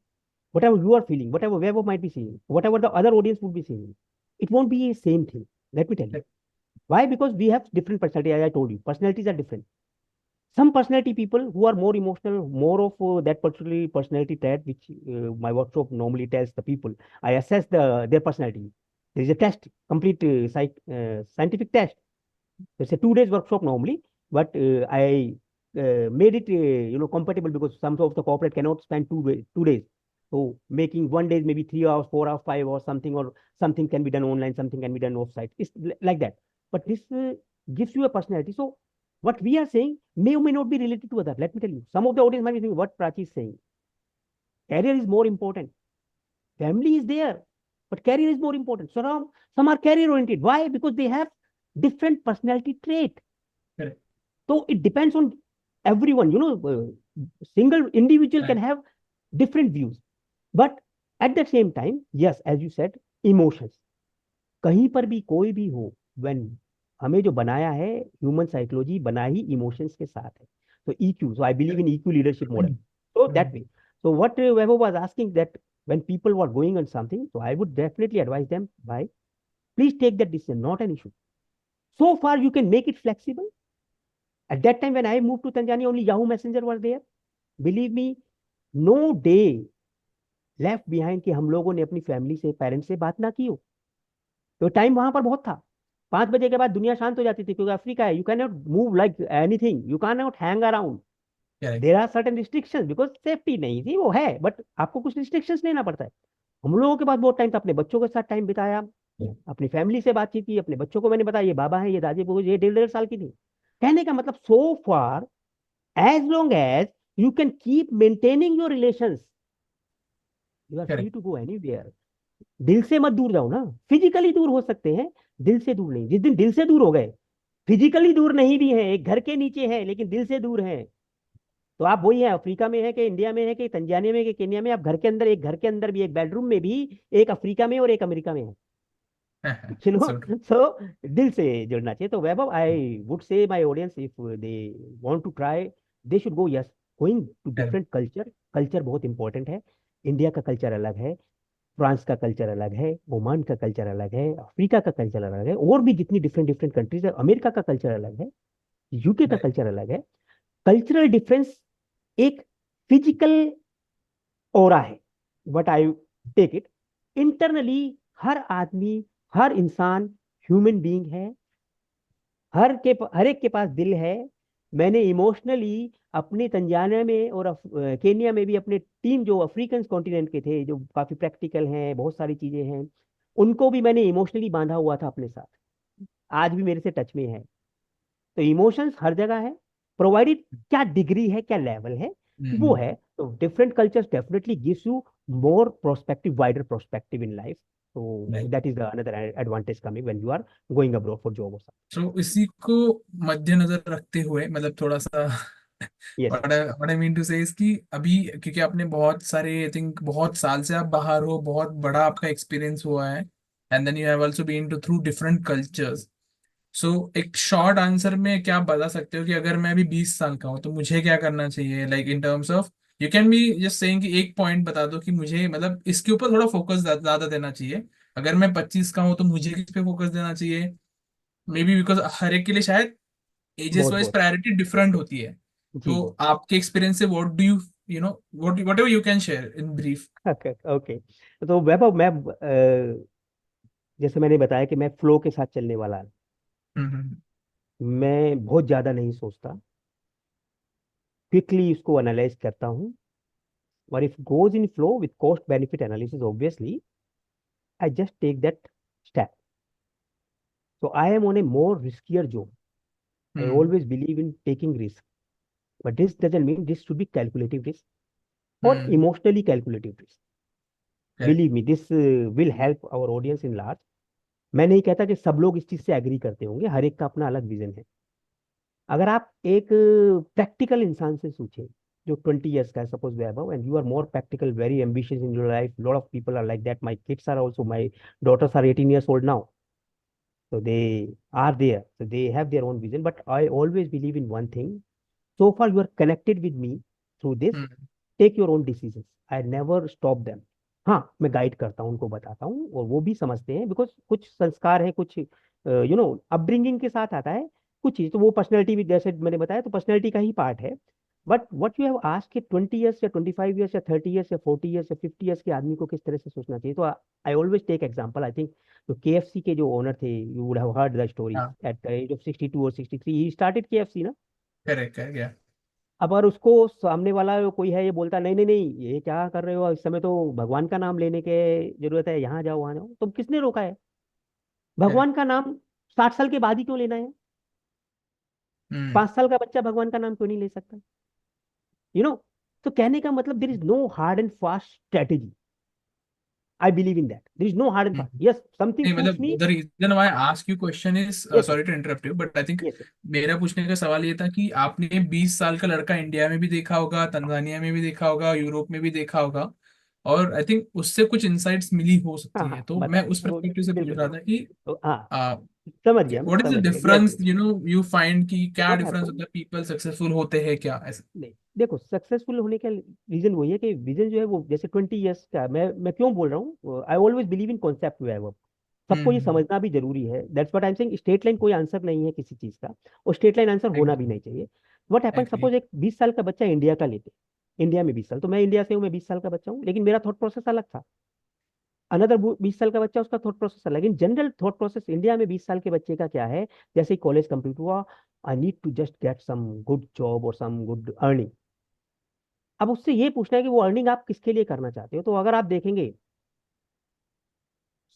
whatever you are feeling, whatever Webber might be saying, whatever the other audience would be saying, it won't be a same thing. Let me tell you. Why? Because we have different personality, as I told you. Personalities are different. Some personality people who are more emotional, more of that particular personality trait, which my workshop normally tells the people. I assess their personality. There is a test, complete scientific test. It's a 2 days workshop normally, but I made it compatible because some of the corporate cannot spend 2 days. So making 1 day maybe 3 hours, 4 hours, 5 hours, something, or something can be done online, something can be done offsite. It's like that. But this gives you a personality. So what we are saying may or may not be related to other. Let me tell you, some of the audience might be thinking what Prachi is saying. Career is more important. Family is there, but career is more important. So now some are career oriented. Why? Because they have different personality trait. Correct. So it depends on everyone. Single individual can Right. have different views, but at the same time, yes, as you said, emotions. कहीं पर भी कोई भी हो, when हमें जो बनाया है ह्यूमन साइकोलॉजी बना ही इमोशंस के साथ है. So EQ. So I believe in EQ leadership model. So that way. So what Vaibhav was asking, that when people were going on something, so I would definitely advise them, by please take that decision, not an issue. So far you can make it flexible. At that time when I moved to Tanzania, only Yahoo Messenger was there. Believe me, no day left behind कि हम लोगों ने अपनी फैमिली से, पेरेंट्स से बात ना की हो. तो टाइम वहां पर बहुत था. 5 बजे के बाद दुनिया शांत हो जाती थी, क्योंकि अफ्रीका है. You can not move like anything, you can not hang around. Correct. There are certain restrictions, because safety नहीं थी, वो है, बट आपको कुछ रिस्ट्रिक्शंस लेना पड़ता है. हम लोगों के पास बहुत टाइम था, अपने बच्चों के साथ टाइम बिताया, अपनी फैमिली से बातचीत की. अपने बच्चों को मैंने बताया, ये बाबा है, ये दादी, ये 1.5 साल की थी. कहने का मतलब, so far as long as you can keep maintaining your relations, you are free Correct. To go anywhere. दिल से मत दूर जाओ ना. फिजिकली दूर हो सकते हैं, दिल से दूर नहीं. जिस दिन दिल से दूर हो गए, फिजिकली दूर नहीं भी है, एक घर के नीचे है, लेकिन दिल से दूर है, तो आप वही है, अफ्रीका में है कि इंडिया में है कि तंजानिया में कि केन्या में, आप घर के अंदर, एक घर के अंदर भी, एक बेडरूम में भी, एक अफ्रीका में और एक अमेरिका में है. So true. सो दिल से जुड़ना चाहिए. तो Vaibhav, I would say my audience, if they want to try, they should go. Yes, going to Correct. Different culture. Culture बहुत इंपॉर्टेंट है. इंडिया का कल्चर अलग है, फ्रांस का कल्चर अलग है, ओमान का कल्चर अलग है, अफ्रीका का कल्चर अलग है, और भी जितनी डिफरेंट डिफरेंट कंट्रीज है, अमेरिका का कल्चर अलग है, यूके का Right. कल्चर अलग है. कल्चरल डिफरेंस एक फिजिकल ओरा है, but I take it internally. हर आदमी, हर इंसान ह्यूमन बीइंग है. हर एक के पास दिल है. मैंने इमोशनली अपने तंजानिया में और केन्या में भी अपने टीम, जो अफ्रीकन कॉन्टिनेंट के थे, जो काफी प्रैक्टिकल हैं, बहुत सारी चीजें हैं, उनको भी मैंने इमोशनली बांधा हुआ था अपने साथ. आज भी मेरे से टच में है. तो इमोशंस हर जगह है, प्रोवाइडेड क्या डिग्री है, क्या लेवल है, वो है. तो different cultures definitely gives you more prospective, wider prospective in life. तो Right. That is the another advantage coming when you are going abroad for job. So इसी को मद्देनजर रखते हुए, मतलब थोड़ा सा yes. what I mean to say is कि अभी, क्योंकि आपने बहुत सारे, आई थिंक बहुत साल से आप बाहर हो, बहुत बड़ा आपका एक्सपीरियंस हुआ है, and then you have also been to through different cultures. So एक शॉर्ट आंसर में क्या आप बता सकते हो कि अगर मैं अभी 20 साल का हूँ तो मुझे क्या करना चाहिए, like in terms of, you can be just saying कि एक पॉइंट बता दो कि मुझे, मतलब इसके ऊपर थोड़ा फोकस ज्यादा देना चाहिए. अगर मैं 25 का हूँ तो मुझे किस पे फोकस देना चाहिए, मे बी बिकॉज हर एक के लिए शायद एजेस बहुत वाइज बहुत. प्रायोरिटी डिफरेंट होती है. जी तो जी. आपके एक्सपीरियंस से what do you, you know, what ever you can share in brief. Okay okay. तो वैभव, मैं जैसे मैंने बताया कि मैं फ्लो के साथ चलने वाला, हम्म. मैं बहुत ज्यादा नहीं सोचता, क्विकली उसको एनालाइज करता हूँ. और if goes in flow with cost benefit analysis, obviously I just take that step. So I am on a more riskier zone. I hmm. always believe in taking risk, but this doesn't mean this should be calculative risk. और hmm emotionally calculative risk. correct. Believe me, this will help our audience in large. मैं नहीं कहता कि सब लोग इस चीज से एग्री करते होंगे, हर एक का अपना अलग विजन है। अगर आप एक प्रैक्टिकल इंसान से पूछे जो 20 years का है, suppose Vaibhav, and you are more practical, very ambitious in your life, lot of people are like that, my kids are also, my daughters are 18 years old now, so they are there, so they have their own vision, but I always believe in one thing. So far you are connected with me through this, hmm take your own decisions, I never stop them. हाँ, मैं गाइड करता हूँ, उनको बताता हूँ, और वो भी समझते हैं, बिकॉज कुछ संस्कार है, कुछ अपब्रिंगिंग के साथ आता है कुछ चीज, तो वो पर्सनैलिटी भी, जैसे मैंने बताया, तो पर्सनैलिटी का ही पार्ट है। But what you have asked कि 20 years या 25 years या 30 years या 40 years या 50 years के आदमी को किस तरह से सोचना चाहिए, तो I always take example. I think तो KFC के जो ओनर थे, you would have heard the story, हाँ एट द एज ऑफ 62 और 63 ही स्टार्टेड KFC ना। करेक्ट करेक्ट या अब अगर उसको सामने वाला कोई है, ये बोलता नहीं नहीं नहीं, ये क्या कर रहे हो, इस समय तो भगवान का नाम लेने के जरूरत है, यहाँ जाओ वहां जाओ, तो किसने रोका है? करेक्ट भगवान का नाम 60 साल के बाद ही क्यों लेना है? हम्म 5 साल का बच्चा भगवान का नाम क्यों नहीं ले सकता? यू नो तो कहने का मतलब, there is no hard and fast strategy. I believe in that, there is no hard and fast. Hmm. Yes, something नहीं सूट्स मतलब me. The reason why ask you question is yes sir. Sorry to interrupt you but I think yes sir. मेरा पूछने का सवाल ये था कि आपने 20 साल का लड़का इंडिया में भी देखा होगा, तंजानिया में भी देखा होगा, यूरोप में भी देखा होगा, और आई थिंक उससे कुछ इंसाइट्स मिली हो हाँ सकती है, हाँ, तो मैं बताइए उस वो, पर्सपेक्टिव से पूछ बिल्कुल रहा बिल्कुल। था कि तो हाँ, समझ गया, मैं व्हाट इज द समझ गया। Yes difference yes. You find कि क्या व्हाट डिफरेंस हैपन, होता है, पीपल सक्सेसफुल होते हैं क्या ऐसा? नहीं देखो, सक्सेसफुल होने का रीजन वही है कि विजन जो है वो, जैसे 20 years का, मैं क्यों बोल रहा हूँ, I always believe in concept जो है वो, सबको ये हम्म समझना भी जरूरी है। That's what I am saying, straight line कोई आंसर नहीं है किसी चीज का, और स्ट्रेट लाइन आंसर होना भी एग्री नहीं चाहिए। व्हाट हैपन, एग्री सपोज एक 20 साल का बच्चा इंडिया का लेते, इंडिया में 20 साल, तो मैं इंडिया से हूँ, मैं 20 साल का बच्चा हूँ, लेकिन मेरा थॉट प्रोसेस अलग था। अनदर 20 साल का बच्चा, उसका थॉट प्रोसेस अलग, लेकिन जनरल थॉट प्रोसेस इंडिया में 20 साल के बच्चे का क्या है? जैसे ही कॉलेज कंप्लीट हुआ, I need to just get some good job और सम गुड अर्निंग। अब उससे ये पूछना है कि वो अर्निंग आप किसके लिए करना चाहते हो, तो अगर आप देखेंगे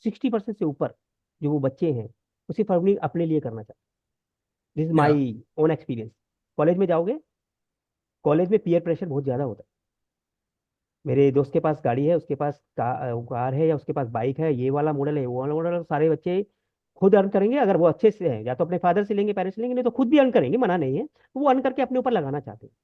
60% से ऊपर जो वो बच्चे हैं, वो सिर्फ अर्निंग अपने लिए करना चाहते हैं। दिस इज या माई ओन एक्सपीरियंस। कॉलेज में जाओगे, कॉलेज में पीयर प्रेशर बहुत ज्यादा होता है। मेरे दोस्त के पास गाड़ी है, उसके पास कार है, या उसके पास बाइक है, ये वाला मॉडल है, वो वाला मॉडल है, सारे बच्चे खुद अर्न करेंगे, अगर वो अच्छे से हैं, या तो अपने फादर से लेंगे, पेरेंट्स से लेंगे, नहीं तो खुद भी अर्न करेंगे, मना नहीं है, तो वो अर्न करके अपने ऊपर लगाना चाहते हैं।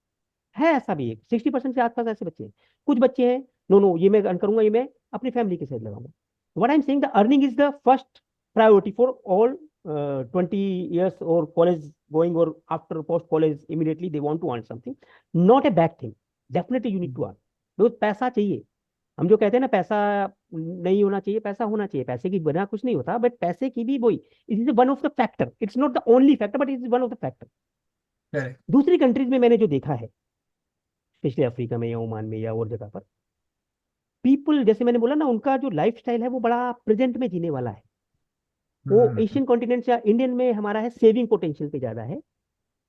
ऐसा भी है, 60% से आसपास ऐसे बच्चे हैं। कुछ बच्चे हैं, नो नो, ये मैं अर्न करूंगा, ये मैं अपनी फैमिली के साथ लगाऊंगा। What I am saying, the earning is the first priority for all 20 years और कॉलेज गोइंग, और after post college immediately they want to earn something. Not a bad thing, definitely you need to earn, because पैसा चाहिए। हम जो कहते हैं ना, पैसा नहीं होना चाहिए, पैसा होना चाहिए, पैसे की बिना कुछ नहीं होता, बट पैसे की भी वही, it is one of the factor, it's not the only factor, but it is one of the factor. Correct दूसरी कंट्रीज में मैंने जो देखा है, स्पेशली अफ्रीका में या ओमान में या और जगह पर, पीपल, जैसे मैंने बोला ना, उनका जो लाइफ स्टाइल है वो बड़ा प्रेजेंट में जीने वाला है। वो हम्म एशियन कॉन्टिनेंट या इंडियन में हमारा है, सेविंग पोटेंशियल पे ज्यादा है।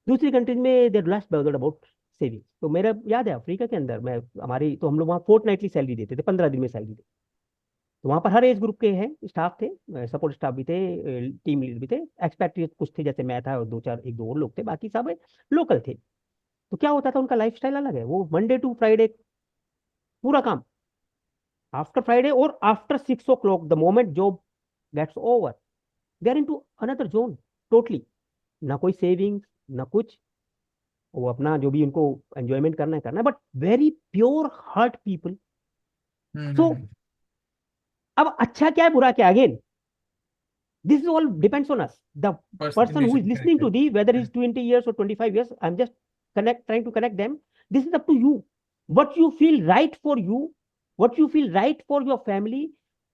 दूसरी कंट्रीज में देर लेस बर्डन अबाउट सेविंग। तो मेरा याद है, अफ्रीका के अंदर मैं, हमारी तो हम लोग वहाँ फोर्टनाइटली सैलरी देते थे, 15 दिन में सैलरी देते। तो वहाँ पर हर एज ग्रुप के हैं, स्टाफ थे, सपोर्ट स्टाफ भी थे, टीम लीडर भी थे, एक्सपैट्रिएट कुछ थे, जैसे मैं था और दो चार एक दो और लोग थे, बाकी सब लोकल थे। तो क्या होता था, उनका लाइफ स्टाइल अलग है, वो मंडे टू फ्राइडे पूरा काम, आफ्टर फ्राइडे और after 6 o'clock, the moment job gets over, they are in to another zone totally. ना कोई सेविंग्स, ना कुछ, वो अपना जो भी उनको एंजॉयमेंट करना है करना है, but very pure heart people. So hmm अब अच्छा क्या है, बुरा क्या, again this is all depends on us, the person who is person listening to thee, whether he's 20 years or 25 years, I'm just trying to connect them. This is up to you, what you feel right for you, what you feel right for your family,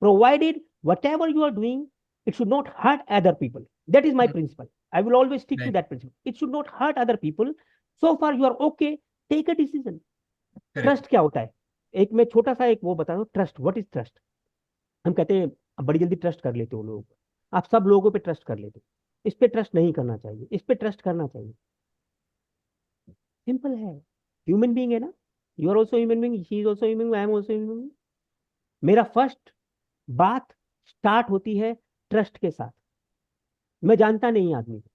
provided whatever you are doing, it should not hurt other people. That is my principle. I will always stick to right that principle. It should not hurt other people. So far you are okay, take a decision. Correct trust क्या होता है? एक मैं छोटा सा एक वो बता रहा हूँ, ट्रस्ट, व्हाट इज ट्रस्ट। हम कहते हैं बड़ी जल्दी ट्रस्ट कर लेते हो लोगों को, आप सब लोगों पे ट्रस्ट कर लेते हो, इस पे ट्रस्ट नहीं करना चाहिए, इस पे ट्रस्ट करना चाहिए। सिंपल है, ह्यूमन बीइंग है ना, you are also human being, she is also human being, I am also human being. मेरा फर्स्ट बात स्टार्ट होती है ट्रस्ट के साथ। मैं जानता नहीं आदमी को,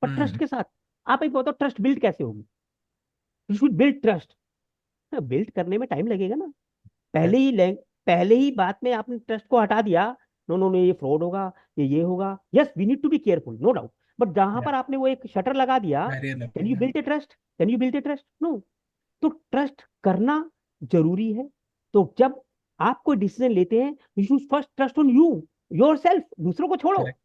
पर ट्रस्ट हम्म के साथ। आप एक बताओ, ट्रस्ट बिल्ड कैसे होगी? You should build trust. Build करने में टाइम लगेगा ना। पहले Correct. ही पहले ही बात में आपने ट्रस्ट को हटा दिया, नो नो नो ये फ्रॉड होगा, ये होगा। Yes we need to be careful, no doubt, but जहां Yeah. पर आपने वो एक शटर लगा दिया, Barrier लग कैन यू गया. Build a trust? Can you build a trust? No. तो ट्रस्ट करना जरूरी है। तो जब आप कोई डिसीजन लेते हैं, you should first trust on you, your self, दूसरों को छोड़ो। Correct.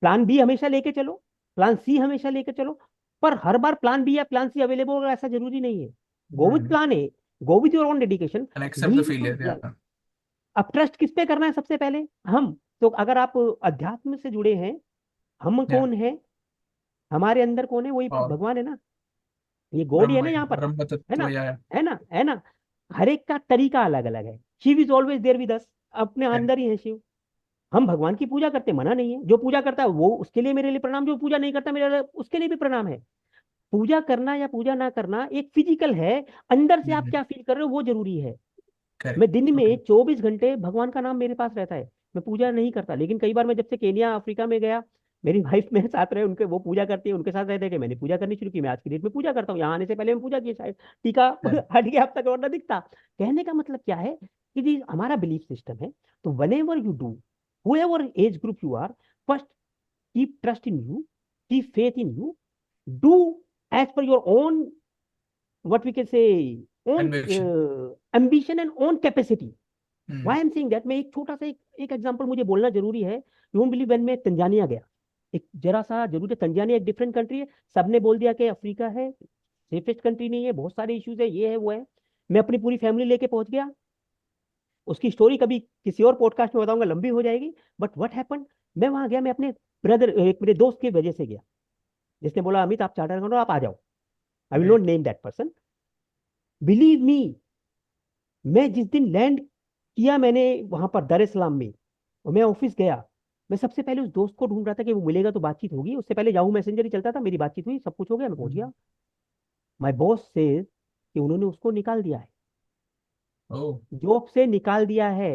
प्लान बी हमेशा लेके चलो, प्लान सी हमेशा लेके चलो, पर हर बार प्लान बी या प्लान सी अवेलेबल होगा ऐसा जरूरी नहीं है। Go with Hmm. Plan A, go with your own dedication, And accept the leave failure. Too. Yeah. अब ट्रस्ट किस पे करना है सबसे पहले? हम तो अगर आप अध्यात्म से जुड़े हैं, हम Yeah. कौन है, हमारे अंदर कौन है? वही और भगवान है ना, ये गॉड ही है ब्रह्म ना यहाँ पर, ब्रह्म है तत्व ना, या है ना, है ना। हर एक का तरीका अलग अलग है। Shiv is always there with us, अपने Correct. अंदर ही है शिव। हम भगवान की पूजा करते, मना नहीं है, जो पूजा करता है वो उसके लिए मेरे लिए प्रणाम, जो पूजा नहीं करता मेरे लिए उसके लिए भी प्रणाम है। पूजा करना या पूजा ना करना एक फिजिकल है, अंदर से आप Hmm. क्या फील कर रहे हो वो जरूरी है। Correct. मैं दिन Okay. में 24 घंटे भगवान का नाम मेरे पास रहता है, मैं पूजा नहीं करता, लेकिन कई बार मैं जब से केनिया अफ्रीका में गया, मेरी वाइफ मेरे साथ रहे, उनके वो पूजा करती है, उनके साथ रहते कि मैंने पूजा करनी शुरू की। मैं आज की डेट में पूजा करता हूँ, यहाँ आने से पहले मैं पूजा की शायद, टीका Yeah. हट गया अब तक और ना दिखता। कहने का मतलब क्या है कि जी हमारा बिलीफ सिस्टम है। तो one ever you do, whoever age group you are, first keep trust in you, keep faith in you, do as per your own, what we can say, own Conviction. ambition and own capacity. Hmm. Why I'm saying that, मैं एक छोटा सा एक एग्जांपल मुझे बोलना जरूरी है। यू वोंट बिलीव, व्हेन मैं तंजानिया गया, एक जरा सा जरूर है, तंजानिया एक डिफरेंट कंट्री है, सबने बोल दिया कि अफ्रीका है, सेफेस्ट कंट्री नहीं है, बहुत सारे इश्यूज है, ये है वो है। मैं अपनी पूरी फैमिली लेके पहुंच गया। उसकी स्टोरी कभी किसी और पॉडकास्ट में बताऊंगा, लंबी हो जाएगी। बट व्हाट हैपेंड, मैं वहां गया, मैं अपने ब्रदर, एक मेरे दोस्त की वजह से गया, जिसने बोला अमित आप चार्टर करो, आप आ जाओ। आई will not Right. Name that person. Believe me, मैं जिस दिन लैंड किया मैंने वहां पर दर इस्लाम में, और मैं ऑफिस गया, मैं सबसे पहले उस दोस्त को ढूंढ रहा था कि वो मिलेगा तो बातचीत होगी। उससे पहले याहू मैसेंजर ही चलता था, मेरी बातचीत हुई, सब कुछ हो गया, मैं पहुंच Hmm. गया। माय बॉस से कि उन्होंने उसको निकाल दिया है, Oh. जॉब से निकाल दिया है,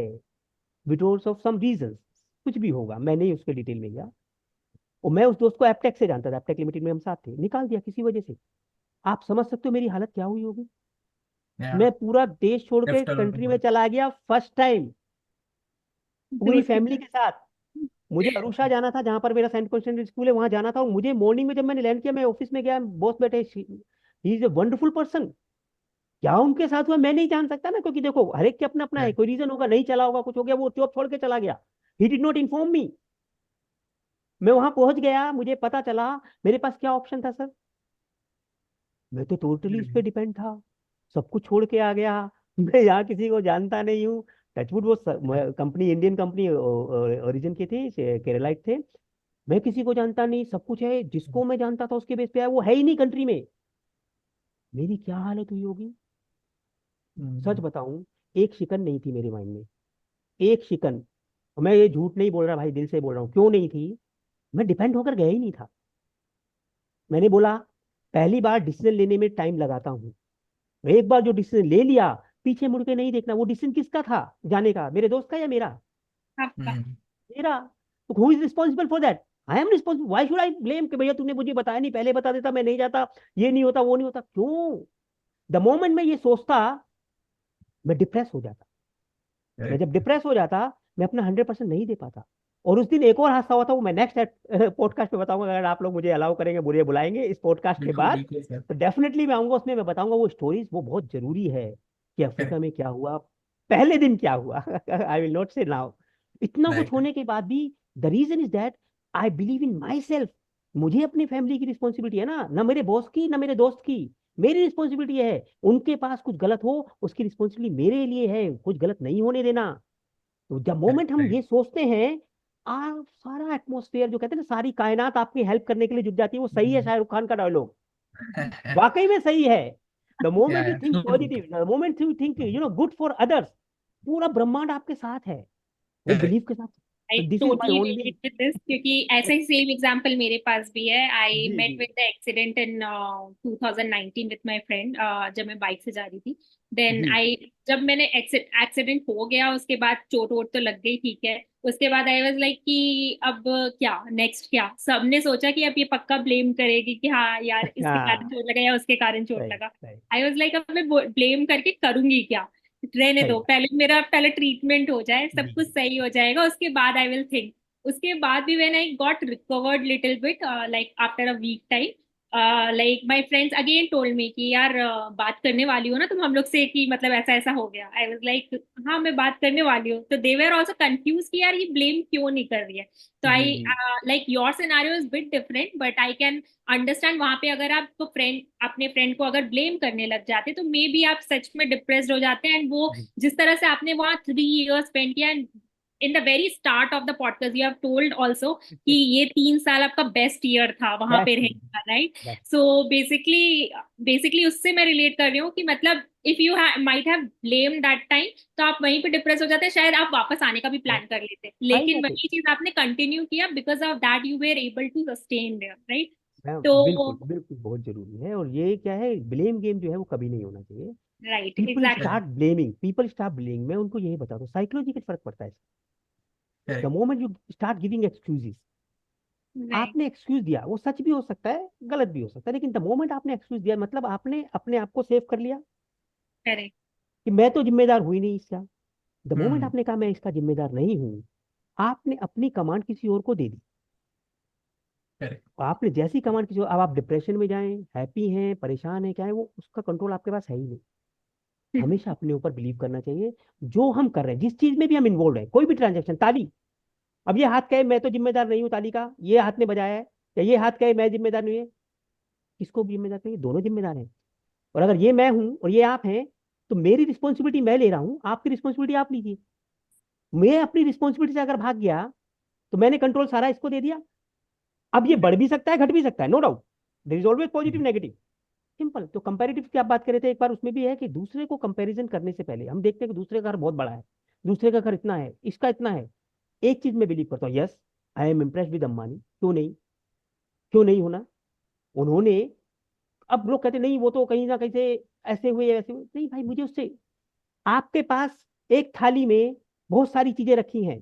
बिकॉज ऑफ सम रीजन, कुछ भी होगा, मैं नहीं उसके डिटेल में गया। और मैं उस दोस्त को एपटेक से जानता था, एपटेक लिमिटेड में हम साथ थे, निकाल दिया किसी वजह से। आप समझ सकते हो मेरी हालत क्या हुई होगी। Yeah. मैं पूरा देश छोड़ के Left कंट्री में alone. चला गया फर्स्ट टाइम, पूरी दूसरी फैमिली के साथ। मुझे अरुषा जाना था, जहां पर मेरा सेंट कॉन्स्टेंट स्कूल है, वहां जाना था। और मुझे मॉर्निंग में जब मैंने लैंड किया, मैं ऑफिस में गया, बॉस बैठे, he is a wonderful person. क्या उनके साथ हुआ मैं नहीं जान सकता ना, क्योंकि देखो हर एक के अपना अपना है, Correct. कोई रीजन होगा, नहीं चला होगा, कुछ हो गया, वो जॉब छोड़ के चला गया। He did not inform me. मैं वहां पहुंच गया, मुझे पता चला, मेरे पास क्या ऑप्शन था सर? मैं तो टोटली उस पर Hmm. डिपेंड था, सब कुछ छोड़ के आ गया। मैं यहाँ किसी को जानता नहीं हूँ। टचवुड, वो कंपनी इंडियन कंपनी ओरिजिन की थी, केरलाइट थे। मैं किसी को जानता नहीं, सब कुछ है, जिसको मैं जानता था उसके बेस पे आया, वो है ही नहीं कंट्री में। मेरी क्या हालत हुई होगी, सच Hmm. बताऊं, एक शिकन नहीं थी मेरे माइंड में, एक शिकन। और मैं ये झूठ नहीं बोल रहा भाई, दिल से बोल रहा हूँ, क्यों नहीं थी? मैं डिपेंड होकर गया ही नहीं था। मैंने बोला पहली बार डिसीजन लेने में टाइम लगाता हूँ, एक बार जो डिसीजन ले लिया, पीछे मुड़ के नहीं देखना। वो डिसीजन किसका था जाने का, मेरे दोस्त का या मेरा? आपका। Hmm. मेरा। तो who is responsible for that? I am responsible. Why should I blame कि भैया तूने मुझे बताया नहीं, पहले बता देता मैं नहीं जाता, ये नहीं होता, वो नहीं होता। क्यों? द मोमेंट मैं ये सोचता, मैं डिप्रेस हो जाता। मैं Correct. जब डिप्रेस हो जाता, मैं अपना 100% नहीं दे पाता। और उस दिन एक और हादसा हुआ था, वो मैं नेक्स्ट पॉडकास्ट पे बताऊंगा, अगर आप लोग मुझे अलाउ करेंगे, बुरे बुलाएंगे इस पॉडकास्ट के बिल्कुल बाद, बिल्कुल सर. तो डेफिनेटली मैं आऊंगा, उसमें मैं बताऊंगा वो स्टोरीज, वो बहुत जरूरी है कि अफ्रीका Correct. में क्या हुआ, पहले दिन क्या हुआ। I will not say now. इतना कुछ Right. होने के बाद भी, the reason is that I believe in my self. मुझे अपनी फैमिली की रिस्पॉन्सिबिलिटी है ना, ना मेरे बॉस की, ना मेरे दोस्त की। मेरी रिस्पॉन्सिबिलिटी है, उनके पास कुछ गलत हो, उसकी रिस्पॉन्सिबिलिटी मेरे लिए है, कुछ गलत नहीं होने देना। तो जब Correct. मोमेंट हम Right. ये सोचते हैं, आप सारा एटमोस्फेयर, जो कहते हैं ना, सारी कायनात आपकी हेल्प करने के लिए जुट जाती है। वो सही है Hmm. शाहरुख खान का डायलॉग, वाकई में सही है। The moment Yeah, you yeah. Think True, true, true. Positive, the moment you think good for others, पूरा ब्रह्मांड आपके साथ है, वो Correct. बिलीव के साथ। I So this is my totally only relate with this क्योंकि ऐसा ही सेम एग्जांपल मेरे पास भी है. I ji met ji with the accident in 2019 with my friend. जब मैं बाइक से जा रही थी. Then जी जब मैंने एक्सीडेंट हो गया उसके बाद चोट वोट तो लग गई, ठीक है. उसके बाद आई वाज लाइक कि अब क्या नेक्स्ट, क्या सबने सोचा कि अब ये पक्का ब्लेम करेगी कि हाँ यार इसके कारण हाँ चोट लगा या उसके कारण चोट सही लगा. सही आई वाज लाइक अब मैं ब्लेम करके करूंगी क्या. रहने सही दो, बात पहले ट्रीटमेंट हो जाए, सब जी कुछ जी सही हो जाएगा, उसके बाद आई विल थिंक. उसके बाद भी when I got recovered little bit like after a week time, like my friends again told me कि यार बात करने वाली हो ना तुम हम लोग से कि मतलब ऐसा ऐसा हो गया. आई वाज लाइक हाँ मैं बात करने वाली हूँ. तो दे वर आल्सो कंफ्यूज कि यार ये ब्लेम क्यों नहीं कर रही है. तो जी आई जी like your scenario is bit different but I can understand. वहां पे अगर आप तो फ्रेंड अपने फ्रेंड को अगर ब्लेम करने लग जाते तो मे बी आप सच में डिप्रेस्ड हो जाते हैं. एंड वो जी जिस तरह से आपने वहाँ 3 years स्पेंड किया, इन the very start of the podcast you have told also कि ये 3 साल आपका बेस्ट ईयर था वहां पे बेस्ट रहने का, राइट. बेस्ट सो बेसिकली उससे मैं रिलेट कर रही हूँ कि मतलब if you might have blame that time तो आप वहीं पे डिप्रेस हो जाते, शायद आप वापस आने का भी प्लान कर लेते, आई लेकिन जाते वही चीज आपने कंटिन्यू किया because of that you were able to sustain there, right. Ma'am तो बिल्कुल बिल्कुल बहुत जरूरी है और ये क्या है ब्लेम गेम जो है वो कभी नहीं होना चाहिए right, Correct. People start blaming मैं उनको यही बताता हूँ साइकोलॉजिकल फर्क पड़ता है the Correct. Moment you start giving excuses right, आपने एक्सक्यूज दिया वो सच भी हो सकता है गलत भी हो सकता है लेकिन द मोमेंट आपने एक्सक्यूज दिया मतलब आपने अपने आप को सेव कर लिया करेक्ट. कि मैं तो जिम्मेदार हुई नहीं इसका द मोमेंट Hmm. आपने कहा मैं इसका जिम्मेदार नहीं हूँ आपने अपनी कमांड किसी और को दे दी Correct. आपने जैसी कमांड किसी और अब आप डिप्रेशन में जाएं हैप्पी हैं परेशान हैं क्या है वो उसका कंट्रोल आपके पास है ही नहीं हमेशा अपने ऊपर बिलीव करना चाहिए जो हम कर रहे हैं जिस चीज में भी हम इन्वॉल्व हैं कोई भी ट्रांजेक्शन ताली अब ये हाथ कहे मैं तो जिम्मेदार नहीं हूँ ताली का ये हाथ ने बजाया है या ये हाथ कहे मैं जिम्मेदार नहीं है किसको भी जिम्मेदार नहीं दोनों जिम्मेदार हैं और अगर ये मैं हूं और ये आप हैं तो मेरी रिस्पॉन्सिबिलिटी मैं ले रहा हूँ आपकी रिस्पॉन्सिबिलिटी आप लीजिए मैं अपनी रिस्पॉन्सिबिलिटी से अगर भाग गया तो मैंने कंट्रोल सारा इसको दे दिया अब ये बढ़ भी सकता है घट भी सकता है no doubt there is always positive negative simple तो कंपैरेटिव की आप बात कर रहे थे एक बार उसमें भी है कि दूसरे को कंपैरिजन करने से पहले हम देखते हैं कि दूसरे का घर बहुत बड़ा है दूसरे का घर इतना है इसका इतना है एक चीज में बिलीव करता हूँ yes I am impressed with Ambani क्यों नहीं होना उन्होंने अब लोग कहते नहीं वो तो कहीं ना कहीं से ऐसे हुए वैसे हुए नहीं भाई मुझे उससे आपके पास एक थाली में बहुत सारी चीजें रखी हैं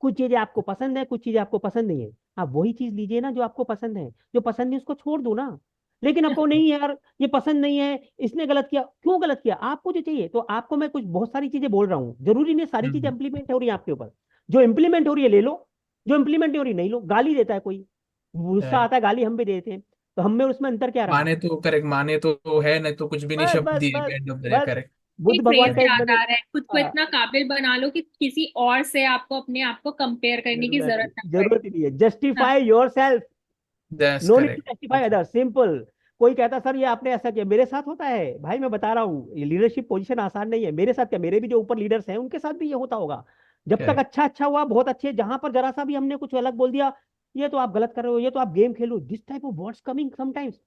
कुछ चीजें आपको पसंद है कुछ चीजें आपको पसंद नहीं है आप वही चीज लीजिए ना जो आपको पसंद है जो पसंद नहीं उसको छोड़ दो ना लेकिन आपको नहीं यार ये पसंद नहीं है इसने गलत किया क्यों गलत किया आपको जो चाहिए तो आपको मैं कुछ बहुत सारी चीजें बोल रहा हूँ जरूरी नहीं सारी चीजें Hmm. इंप्लीमेंट हो रही है आपके ऊपर जो इंप्लीमेंट हो रही है ले लो जो इंप्लीमेंट नहीं हो रही नहीं लो गाली देता है कोई गुस्सा Correct. आता है गाली हम भी देते हैं तो हम में और उसमें अंतर क्या रहा माने तो करेक्ट माने तो है नहीं तो कुछ भी नहीं बस शब्द बस दिए बस एंड ऑफ द डे बस करेक्ट. बुद्ध एक फ्रेज भगवान का एक याद मैंने आ रहा है, खुद को इतना काबिल बना लो कि किसी और से आपको अपने आप को कंपेयर करने की जरूरत जरूरत ना पड़े. जरूरत ही नहीं है हाँ. Justify your self that's no need to correct. Justify other simple कोई कहता सर ये आपने ऐसा किया मेरे साथ होता है भाई मैं बता रहा हूँ ये लीडरशिप पोजीशन आसान नहीं है मेरे साथ क्या मेरे भी जो ऊपर लीडर्स हैं उनके साथ भी ये होता होगा जब तक करेक्ट. अच्छा अच्छा हुआ बहुत अच्छे जहां पर जरा सा भी हमने कुछ अलग बोल दिया ये तो आप गलत कर रहे हो ये तो आप game Khelo this type of words coming sometimes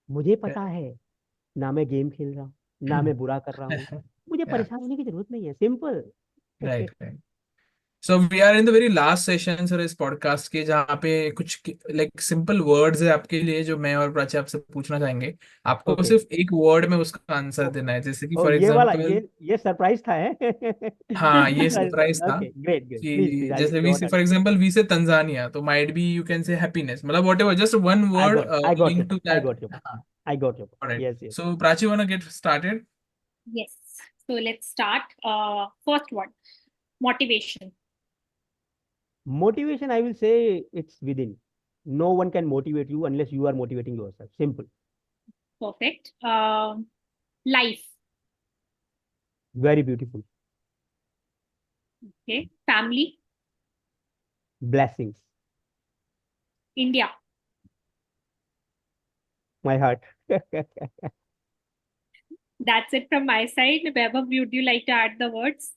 मुझे पता है ना मैं गेम खेल रहा हूँ ना मैं बुरा कर रहा हूँ मुझे Yeah. परेशान होने की जरूरत नहीं है simple Right. Right. So we are in the very last session sir इस पॉडकास्ट के जहाँ पे कुछ लाइक सिंपल वर्ड्स है आपके लिए जो मैं और प्राची आपसे पूछना चाहेंगे. आपको ओके सिर्फ एक वर्ड में उसका आंसर देना है जैसे कि ओ फॉर ये वाला एग्जांपल. ये सरप्राइज था है हाँ ये सरप्राइज था ओके ग्रेट ग्रेट प्लीज कि प्लीज आई जैसे we don't say for example we say Tanzania तो might be you can say happiness मतलब whatever just one word I got your link to point. I that. got your point. हाँ. I got your point. Alright. Yes, yes. So Prachi wanna get started. Yes. So let's start. First one, motivation. Motivation, I will say it's within. No one can motivate you unless you are motivating yourself. Simple. Perfect. Life. Very beautiful. Okay. Family. Blessings. India. My heart. That's it from my side. Vaibhav, would you like to add the words?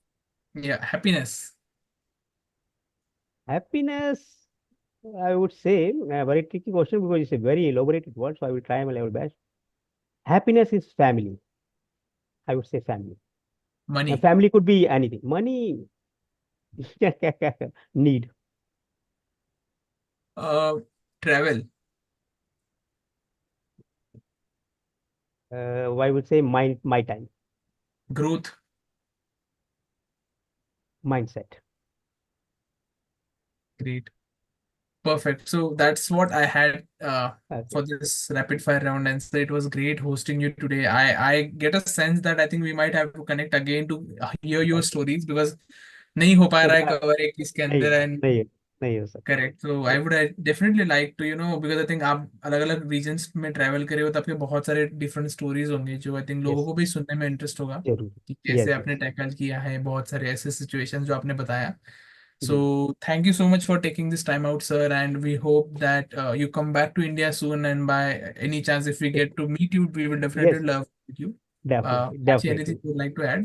या happiness. Happiness, I would say, a very tricky question because it's a very elaborated word, so I will try my level best. Happiness is family. I would say family. Money. Family could be anything. Money, Need. Travel. I would say my time, Growth. mindset. Great. Perfect. So that's what I had Okay. for this rapid fire round answer. It was great hosting you today. I get a sense that I think we might have to connect again to hear your Okay. stories because नहीं हो पा रहा है Yeah, cover एक इसके नहीं अंदर and नहीं नहीं हो सकता. correct. So I would definitely like to because I think आप अलग अलग regions में travel करे हो तो आपके बहुत सारे different stories होंगे जो I think लोगों Yes, को भी सुनने में interest होगा जरूर. कि Yes, कैसे आपने yes. tackle किया है बहुत सारे ऐसे situations जो आपने बताया. So ji. thank you so much for taking this time out, sir, and we hope that you come back to India soon. And by any chance, if we get to meet you, we will definitely Yes, love to meet you. definitely, Actually, anything definitely. you would like to add?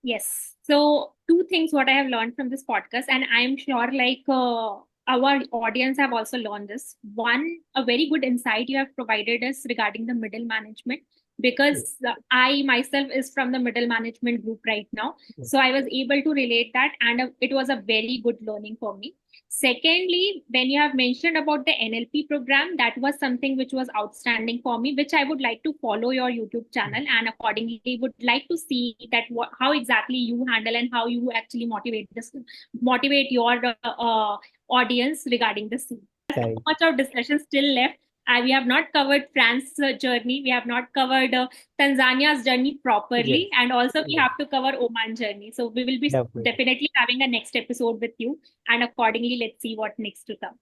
Yes. So two things what I have learned from this podcast, and I'm sure like our audience have also learned this. One, a very good insight you have provided us regarding the middle management, Yes, because I myself is from the middle management group right now. yes, So I was able to relate that, and it was a very good learning for me. Secondly, when you have mentioned about the NLP program, that was something which was outstanding for me, which I would like to follow your YouTube channel, and accordingly would like to see that how exactly you handle and how you actually motivate your audience regarding the scene. thank, Much of discussion still left. We have not covered France's journey. We have not covered Tanzania's journey yes, properly, and also we yes, have to cover Oman journey. So we will be definitely. definitely having a next episode with you, and accordingly, let's see what next to come.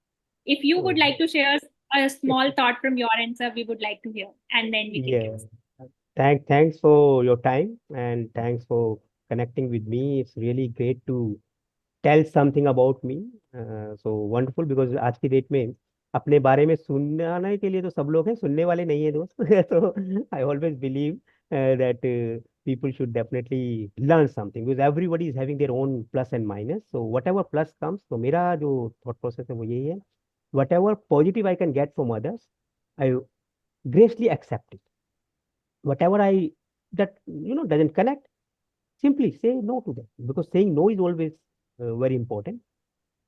If you would So, like to share a small thought from your end, sir, we would like to hear, and then we can yeah. close. Thanks for your time and thanks for connecting with me. It's really great to tell something about me. So wonderful because आज की डेट में अपने बारे में सुनने के लिए तो सब लोग हैं, सुनने वाले नहीं है दोस्त. So I always believe that people should definitely learn something because everybody is having their own plus and minus. So whatever plus comes, तो मेरा जो thought process है वो यही है. Whatever positive I can get from others, I gracefully accept it. Whatever I that doesn't connect, simply say no to them because saying no is always very important.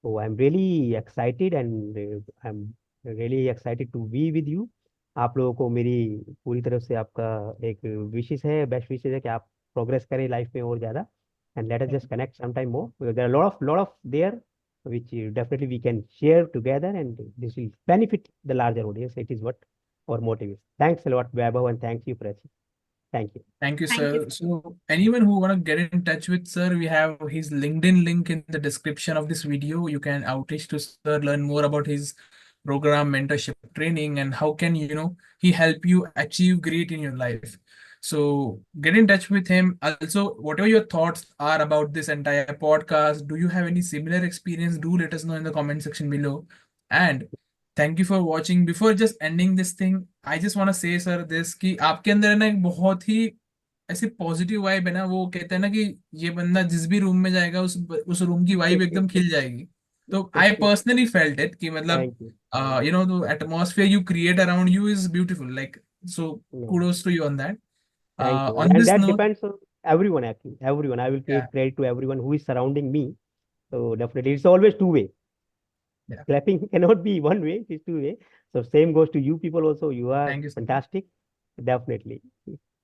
So I'm really excited and I'm really excited to be with you. आप लोगों को मेरी पूरी तरफ से आपका एक विशेष है, बेस्ट विशेष है कि आप प्रोग्रेस करें लाइफ में और ज़्यादा. And let us just connect sometime more because there are a lot of there which definitely we can share together and this will benefit the larger audience. It is what our motive is. Thanks a lot, Vaibhav, and thanks you, Prachi. Thank you. Thank you, Thank you. sir. So, anyone who want to get in touch with sir, we have his LinkedIn link in the description of this video. You can outreach to sir, learn more about his program, mentorship, training, and how can he help you achieve great in your life. So, get in touch with him. Also, whatever your thoughts are about this entire podcast, do you have any similar experience? Do let us know in the comment section below. And thank you for watching before just ending this thing I just want say sir this कि आपके अंदर है ना एक बहुत ही ऐसी पॉजिटिव वाइब है ना वो कहते हैं ना कि ये बंदा जिस भी रूम में जाएगा उस रूम की वाइब एकदम खिल जाएगी तो आई पर्सनली फेल्ट इट कि मतलब Thank you. The atmosphere you create around you is beautiful like so No. kudos to you on that Thank you. on And this that note depends on everyone, actually. Everyone. I will yeah give credit to everyone who is surrounding me. So definitely, it's always two-way. yeah Clapping cannot be one way, it's two-way. So same goes to you people also. You are thank you so much fantastic. Definitely.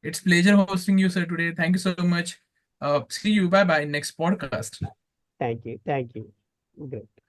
it's pleasure hosting you sir today thank you so much see you bye bye next podcast Thank you. Thank you. Great.